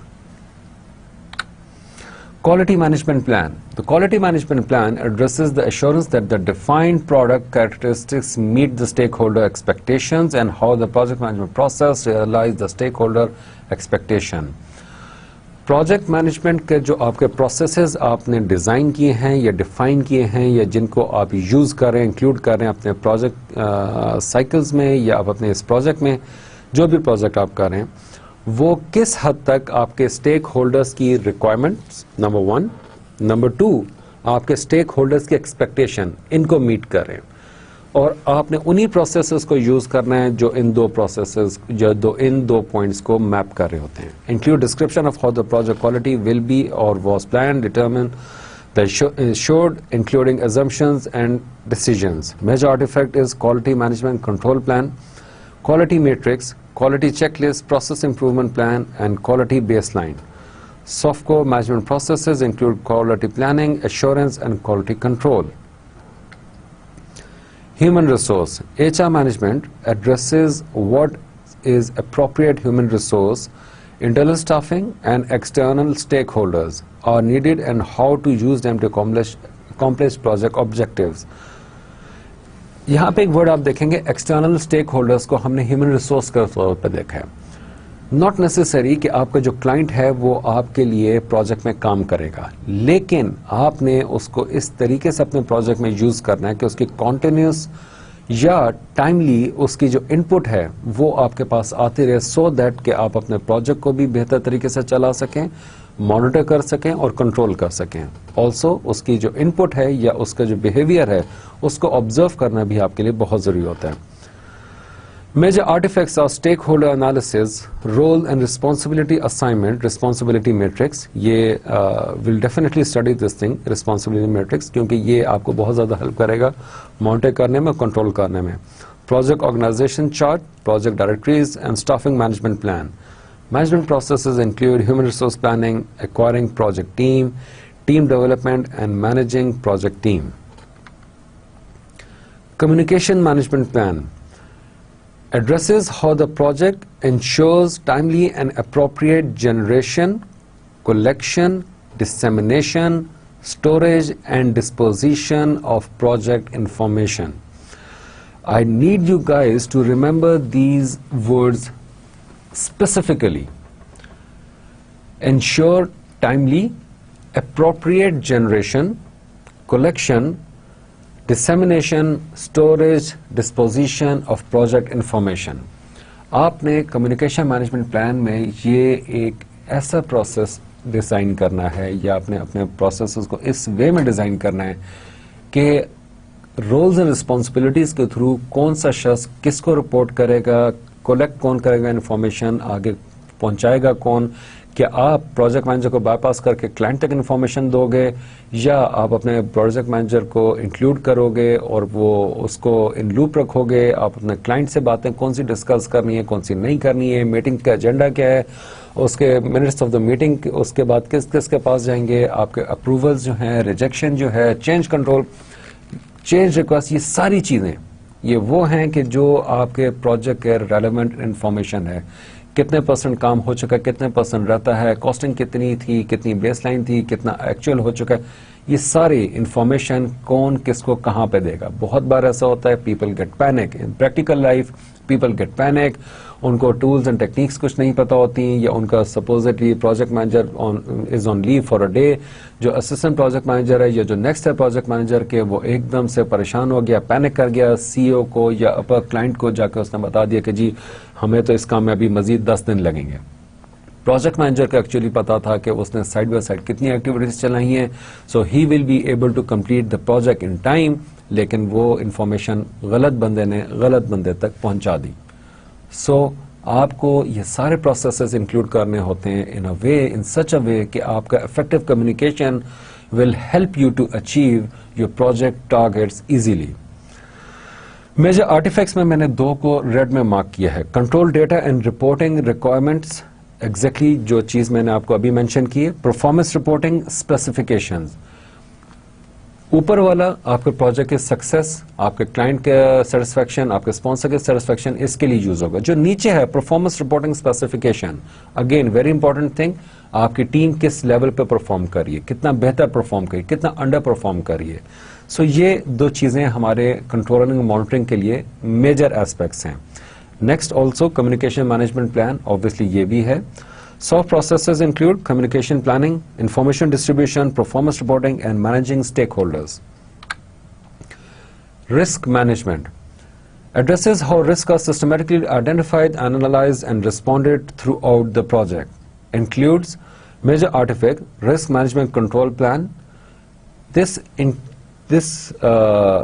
Quality management plan. The quality management plan addresses the assurance that the defined product characteristics meet the stakeholder expectations and how the project management process realize the stakeholder expectation. Project management के जो आपके processes आपने design किए हैं या define किए हैं या जिनको आप यूज़ कर रहे हैं, इंक्लूड कर रहे हैं अपने प्रोजेक्ट साइकिल्स में या आप अपने इस प्रोजेक्ट में जो भी प्रोजेक्ट आप कर रहे हैं, वो किस हद तक आपके स्टेक होल्डर्स की रिक्वायरमेंट्स नंबर 1, नंबर 2 आपके स्टेक होल्डर्स की एक्सपेक्टेशन, इनको मीट कर रहे हैं। और आपने उन्हीं प्रोसेसेस को यूज करना है जो इन दो पॉइंट्स को मैप कर रहे होते हैं। Include description of how the project quality will be or was plan, determine the assured including assumptions and decisions. Major artifact is quality management control plan, quality matrix, quality checklist, process improvement plan and quality baseline. Software management processes include quality planning, assurance and quality control. Human resource. HR management addresses what is appropriate human resource internal staffing and external stakeholders are needed and how to use them to accomplish project objectives. यहाँ पे एक word आप देखेंगे external stake holders को हमने human resource के तौर पर देखा है. नॉट नेसेसरी कि आपका जो क्लाइंट है वो आपके लिए प्रोजेक्ट में काम करेगा, लेकिन आपने उसको इस तरीके से अपने प्रोजेक्ट में यूज करना है कि उसकी कॉन्टिन्यूस या टाइमली उसकी जो इनपुट है वो आपके पास आती रहे, सो दैट कि आप अपने प्रोजेक्ट को भी बेहतर तरीके से चला सकें, मॉनिटर कर सकें और कंट्रोल कर सकें. ऑल्सो उसकी जो इनपुट है या उसका जो बिहेवियर है उसको ऑब्जर्व करना भी आपके लिए बहुत ज़रूरी होता है. Major artefacts of stakeholder analysis, role and responsibility assignment, responsibility matrix. ये will definitely study this thing, responsibility matrix, क्योंकि ये आपको बहुत ज़्यादा हेल्प करेगा मॉनिटर करने में, कंट्रोल करने में. Project organization chart, project directories and staffing management plan. Management processes include human resource planning, acquiring project team, team development and managing project team. Communication management plan addresses how the project ensures timely and appropriate generation, collection, dissemination, storage and disposition of project information. I need you guys to remember these words specifically. Ensure timely, appropriate generation, collection, dissemination, storage, disposition of project information. आपने communication management plan में ये एक ऐसा process design करना है या आपने अपने प्रोसेसेस को इस वे में डिज़ाइन करना है कि रोल्स एंड रिस्पॉन्सिबिलिटीज़ के थ्रू कौन सा शख्स किसको रिपोर्ट करेगा, कलेक्ट कौन करेगा इन्फॉर्मेशन, आगे पहुंचाएगा कौन. क्या आप प्रोजेक्ट मैनेजर को बाईपास करके क्लाइंट तक इन्फॉर्मेशन दोगे या आप अपने प्रोजेक्ट मैनेजर को इंक्लूड करोगे और वो उसको इन लूप रखोगे. आप अपने क्लाइंट से बातें कौन सी डिस्कस करनी है, कौन सी नहीं करनी है, मीटिंग का एजेंडा क्या है, उसके मिनट्स ऑफ द मीटिंग उसके बाद किस किस के पास जाएंगे, आपके अप्रूवल्स जो हैं, रिजेक्शन जो है, चेंज कंट्रोल, चेंज रिक्वेस्ट, ये सारी चीज़ें ये वो हैं कि जो आपके प्रोजेक्ट के रेलेवेंट इंफॉर्मेशन है. कितने % काम हो चुका है, कितने % रहता है, कॉस्टिंग कितनी थी, कितनी बेसलाइन थी, कितना एक्चुअल हो चुका है, ये सारी इंफॉर्मेशन कौन किसको कहाँ पे देगा. बहुत बार ऐसा होता है पीपल गेट पैनिक इन practical life, people get panic, उनको टूल्स एंड टेक्निक्स कुछ नहीं पता होती या उनका supposedly project manager is on leave for a day, जो असिस्टेंट प्रोजेक्ट मैनेजर है या जो नेक्स्ट है प्रोजेक्ट मैनेजर के, वो एकदम से परेशान हो गया, पैनिक कर गया, सीईओ को या अपर क्लाइंट को जाकर उसने बता दिया कि जी हमें तो इस काम में अभी मजीद 10 दिन लगेंगे. प्रोजेक्ट मैनेजर को एक्चुअली पता था कि उसने साइड बाय साइड कितनी एक्टिविटीज चलाई हैं, so he will be able to complete the project in time, लेकिन वो इंफॉर्मेशन गलत बंदे ने गलत बंदे तक पहुंचा दी. सो आपको ये सारे प्रोसेसेस इंक्लूड करने होते हैं इन अ वे, इन सच अ वे कि आपका effective communication will help you to achieve your project targets easily. Major artifacts में मैंने 2 को रेड में मार्क किया है. Control data and reporting requirements, exactly जो चीज मैंने आपको अभी मेंशन की है. परफॉर्मेंस रिपोर्टिंग स्पेसिफिकेशंस, ऊपर वाला आपके प्रोजेक्ट के सक्सेस, आपके क्लाइंट के सेटिस्फैक्शन, आपके स्पॉन्सर के सेटिस्फैक्शन, इसके लिए यूज होगा. जो नीचे है performance reporting specification, again very important thing, आपकी टीम किस लेवल पे परफॉर्म कर रही है, कितना बेहतर परफॉर्म करिए, कितना अंडर परफॉर्म कर रही है. सो ये 2 चीजें हमारे कंट्रोलिंग और मॉनिटरिंग के लिए मेजर एस्पेक्ट्स हैं. Next also communication management plan, obviously ये भी है. Soft processes include communication planning, information distribution, performance reporting, and managing stakeholders. Risk management addresses how risks are systematically identified, analyzed, and responded throughout the project. Includes major artifact, risk management control plan. This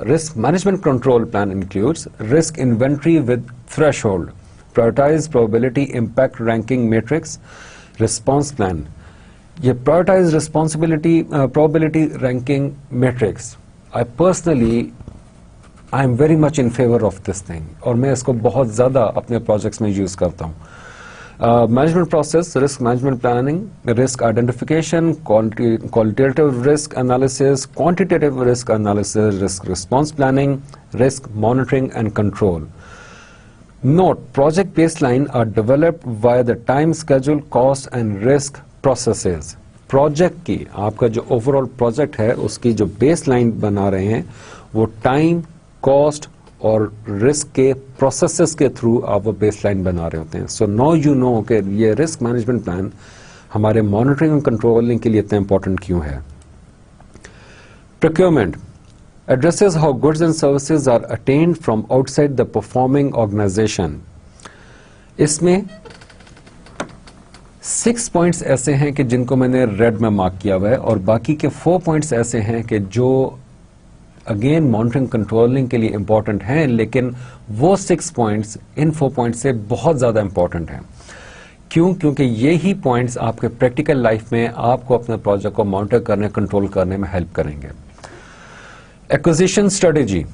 risk management control plan includes risk inventory with threshold, prioritize probability impact ranking matrix, response plan. ये prioritize responsibility probability ranking matrix, I personally I am very much in favor of this thing और मैं इसको बहुत ज़्यादा अपने projects में use करता हूँ. Management process, risk management planning, risk identification, qualitative risk analysis, quantitative risk analysis, risk response planning, risk monitoring and control. Note, project baseline are developed via the time, schedule, cost and risk processes. Project की, आपका जो overall project है उसकी जो baseline बना रहे हैं वो टाइम, कॉस्ट और रिस्क के प्रोसेसेस के थ्रू आप वो बेसलाइन बना रहे होते हैं. सो नाउ यू नो कि ये रिस्क मैनेजमेंट प्लान हमारे मॉनिटरिंग और कंट्रोलिंग के लिए इतना इंपॉर्टेंट क्यों है. Procurement addresses how goods and services are attained from outside the performing organization. इसमें 6 पॉइंट्स ऐसे हैं कि जिनको मैंने रेड में मार्क किया हुआ है और बाकी के 4 पॉइंट्स ऐसे हैं कि जो अगेन मॉनिटरिंग कंट्रोलिंग के लिए इंपॉर्टेंट हैं, लेकिन वो 6 पॉइंट्स इन 4 पॉइंट्स से बहुत ज्यादा इंपॉर्टेंट हैं. क्यों? क्योंकि ये ही पॉइंट्स आपके प्रैक्टिकल लाइफ में आपको अपने प्रोजेक्ट को मॉनिटर करने, कंट्रोल करने में हेल्प करेंगे. Acquisition strategy,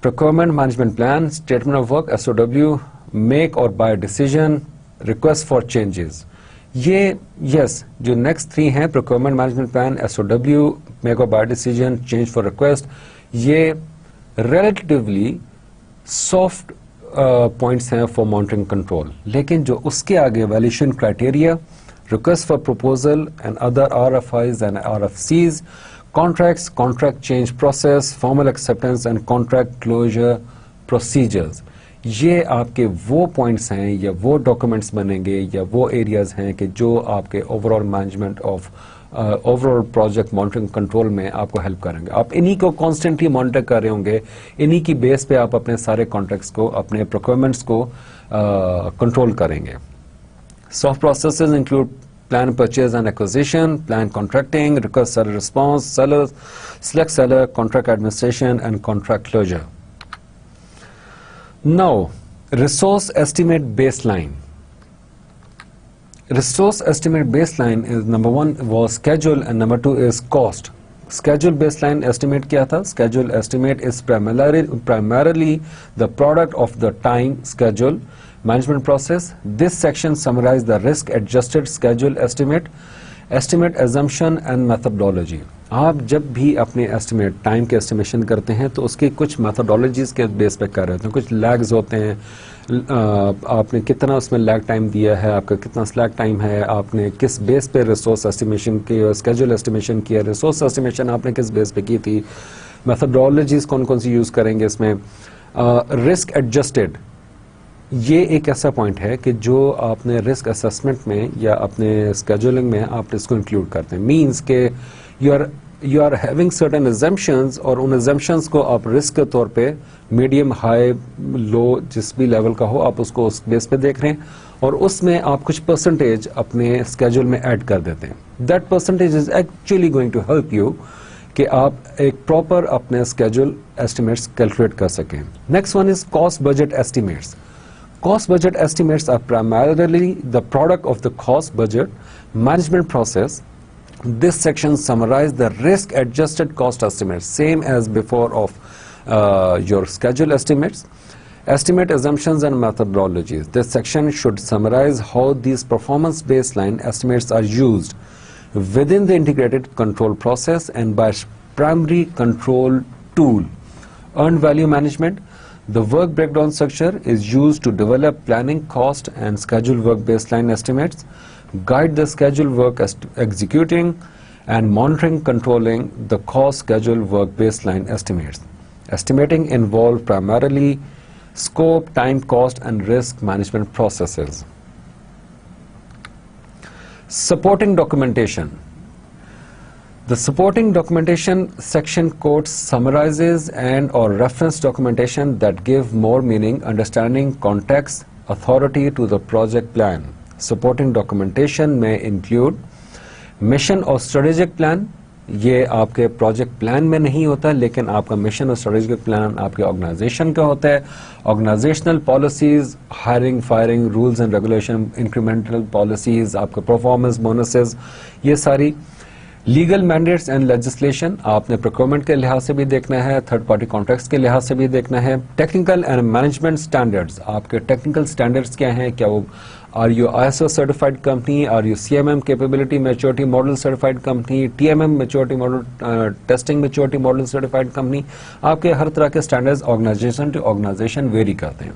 procurement management plan, statement of work, SOW, make or buy decision, request for changes. ये yes, जो next 3 हैं procurement management plan, SOW, make or buy decision, change for request, ये relatively soft points हैं for monitoring control. लेकिन जो उसके आगे valuation criteria, request for proposal and other RFIs and RFCs, contracts, contract change process, formal acceptance and contract closure procedures, ये आपके वो points हैं या वो डॉक्यूमेंट्स बनेंगे या वो एरियाज हैं कि जो आपके overall management of overall project monitoring control में आपको हेल्प करेंगे. आप इन्हीं को कॉन्स्टेंटली मॉनिटर कर रहे होंगे, इन्हीं की बेस पे आप अपने सारे कॉन्ट्रैक्ट्स को, अपने प्रोक्योरमेंट्स को कंट्रोल करेंगे. Soft processes include plan purchase and acquisition, plan contracting, request seller response, sellers, select seller, contract administration and contract closure. Now, resource estimate baseline. Resource estimate baseline is number 1 was schedule and number 2 is cost. Schedule baseline estimate क्या था? Schedule estimate is primarily the product of the time schedule management process. This section summarizes the risk-adjusted schedule estimate assumption and methodology. आप जब भी अपने estimate time के estimation करते हैं तो उसकी कुछ मेथोडोलॉजीज के बेस पे कर रहे होते हैं, कुछ लैग्स होते हैं. आपने कितना उसमें लैग टाइम दिया है, आपका कितना स्लैग टाइम है, आपने किस बेस पे रिसोर्स एस्टिमेशन की, स्केड्यूल एस्टिमेशन किया, रिसोर्स एस्टिमेशन आपने किस बेस पे की थी, मेथोडोलॉजीज कौन कौन सी यूज करेंगे इसमें. रिस्क एडजस्टेड, ये एक ऐसा पॉइंट है कि जो आपने रिस्क असेसमेंट में या अपने स्केड्यूलिंग में आप इसको इंक्लूड करते हैं. मींस के you are having certain assumptions और उन अजम्पशंस को आप रिस्क के तौर पे मीडियम, हाई, लो जिस भी लेवल का हो आप उसको उस बेस पे देख रहे हैं और उसमें आप कुछ परसेंटेज अपने स्केड्यूल में ऐड कर देते हैं. That percentage is actually going to help you कि आप एक प्रॉपर अपने स्केड्यूल एस्टिमेट्स कैलकुलेट कर सकें. Next one is cost budget estimates. Cost budget estimates are primarily the product of the cost budget management process. This section summarizes the risk-adjusted cost estimates, same as before of your schedule estimates, estimate assumptions and methodologies. This section should summarize how these performance baseline estimates are used within the integrated control process and by primary control tool. Earned value management. The work breakdown structure is used to develop planning, cost and schedule work baseline estimates, guide the schedule work executing and monitoring controlling the cost schedule work baseline estimates. Estimating involve primarily scope, time, cost and risk management processes. Supporting documentation. The supporting documentation section quotes, summarizes and or reference documentation that give more meaning, understanding, context, authority to the project plan. Supporting documentation may include mission और strategic plan. ये आपके project plan में नहीं होता, लेकिन आपका mission और strategic plan आपके ऑर्गेनाइजेशन का होता है. Organisational policies, hiring, firing, rules and regulation, incremental policies, आपके परफॉर्मेंस बोनसेस, ये सारी लीगल मैंडेट्स एंड लेजिस्लेशन आपने प्रोक्योरमेंट के लिहाज से भी देखना है, थर्ड पार्टी कॉन्ट्रैक्ट्स के लिहाज से भी देखना है. टेक्निकल एंड मैनेजमेंट स्टैंडर्ड्स, आपके टेक्निकल स्टैंडर्ड्स क्या हैं, क्या वो Are you ISO certified company? Are you CMM capability maturity model certified company? TMM maturity model testing maturity model certified company? आपके हर तरह के standards organisation to organisation vary करते हैं।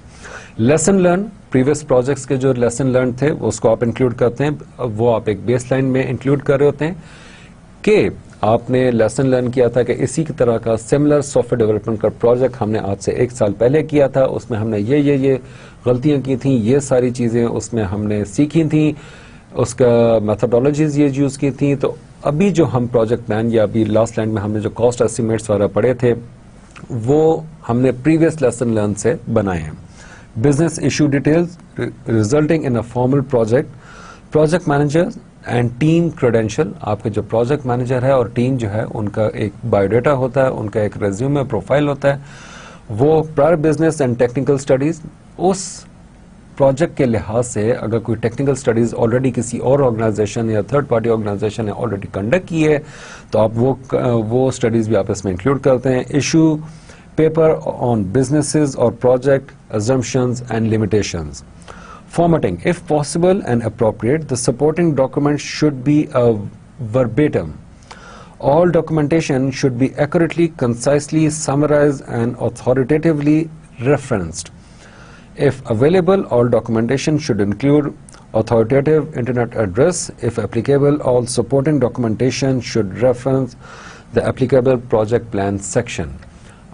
लेसन लर्न, प्रीवियस प्रोजेक्ट्स के जो लेसन लर्न थे उसको आप इंक्लूड करते हैं, वो आप एक बेस लाइन में इंक्लूड कर रहे होते हैं कि आपने लेसन लर्न किया था कि इसी की तरह का सिमिलर सॉफ्टवेयर डेवलपमेंट का प्रोजेक्ट हमने आज से 1 साल पहले किया था, उसमें हमने ये गलतियां की थी, ये सारी चीज़ें उसमें हमने सीखी थी, उसका मेथोडोलॉजीज ये यूज़ की थी। तो अभी जो हम प्रोजेक्ट प्लान या अभी लास्ट लाइन में हमने जो कॉस्ट एस्टिमेट्स वगैरह पढ़े थे वो हमने प्रीवियस लेसन लर्न से बनाए हैं। Business issue details resulting in a formal project manager and team credential, आपके जो प्रोजेक्ट मैनेजर है और टीम जो है उनका एक बायोडाटा होता है, उनका एक रेज्यूमे प्रोफाइल होता है, वो prior business and technical studies, उस प्रोजेक्ट के लिहाज से अगर कोई टेक्निकल स्टडीज ऑलरेडी किसी और ऑर्गेनाइजेशन या थर्ड पार्टी ऑर्गेनाइजेशन ने ऑलरेडी कंडक्ट की है तो आप वो स्टडीज भी आप इसमें इंक्लूड करते हैं। इशू पेपर ऑन बिजनेसेस और project assumptions and limitations. Formatting, if possible and appropriate, the supporting document should be verbatim. All documentation should be accurately, concisely summarized and authoritatively referenced. If available, all documentation should include authoritative internet address. If applicable, all supporting documentation should reference the applicable project plan section.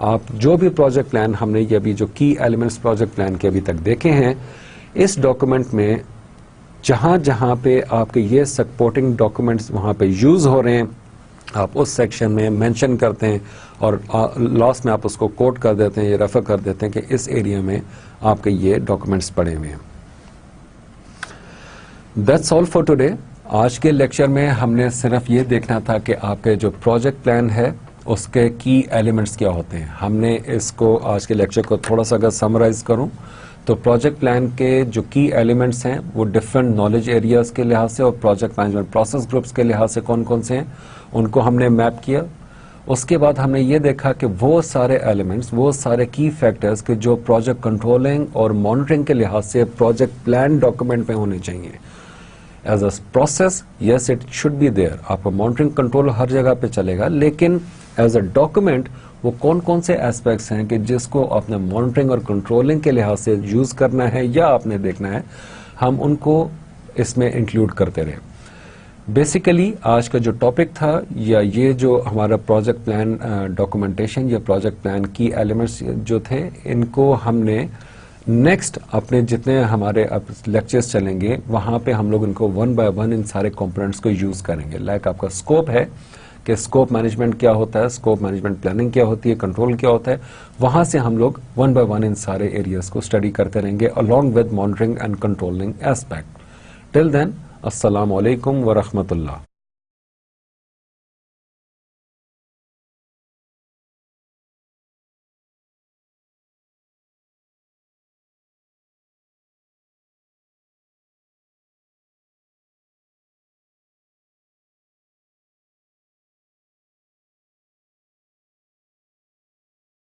आप जो भी project plan हमने ये अभी जो की elements project plan के अभी तक देखे हैं, इस डॉक्यूमेंट में जहां पे आपके ये सपोर्टिंग डॉक्यूमेंट्स वहां पे यूज हो रहे हैं आप उस सेक्शन में मेंशन करते हैं और लास्ट में आप उसको कोट कर देते हैं, ये रेफर कर देते हैं कि इस एरिया में आपके ये डॉक्यूमेंट्स पड़े हुए हैं। That's all for today. आज के लेक्चर में हमने सिर्फ ये देखना था कि आपके जो प्रोजेक्ट प्लान है उसके की एलिमेंट्स क्या होते हैं। हमने इसको आज के लेक्चर को थोड़ा सा अगर समराइज करूं तो प्रोजेक्ट प्लान के जो की एलिमेंट्स हैं वो डिफरेंट नॉलेज एरियाज के लिहाज से और प्रोजेक्ट मैनेजमेंट प्रोसेस ग्रुप्स के लिहाज से कौन कौन से हैं उनको हमने मैप किया। उसके बाद हमने ये देखा कि वो सारे एलिमेंट्स, वो सारे की फैक्टर्स के जो प्रोजेक्ट कंट्रोलिंग और मॉनिटरिंग के लिहाज से प्रोजेक्ट प्लान डॉक्यूमेंट में होने चाहिए। As a process yes it should be there, आपका मॉनिटरिंग कंट्रोल हर जगह पे चलेगा, लेकिन एज अ डॉक्यूमेंट वो कौन कौन से एस्पेक्ट्स हैं कि जिसको आपने मॉनिटरिंग और कंट्रोलिंग के लिहाज से यूज करना है या आपने देखना है, हम उनको इसमें इंक्लूड करते रहे। बेसिकली आज का जो टॉपिक था या ये जो हमारा प्रोजेक्ट प्लान डॉक्यूमेंटेशन या प्रोजेक्ट प्लान की एलिमेंट्स जो थे, इनको हमने नेक्स्ट अपने जितने हमारे अब लेक्चर्स चलेंगे वहां पे हम लोग इनको 1 बाय 1 इन सारे कंपोनेंट्स को यूज करेंगे। लाइक आपका स्कोप है कि स्कोप मैनेजमेंट क्या होता है, स्कोप मैनेजमेंट प्लानिंग क्या होती है, कंट्रोल क्या होता है, वहां से हम लोग 1 बाय 1 इन सारे एरियाज को स्टडी करते रहेंगे along with monitoring and controlling aspect. Till then अस्सलाम वालेकुम व रहमतुल्लाह।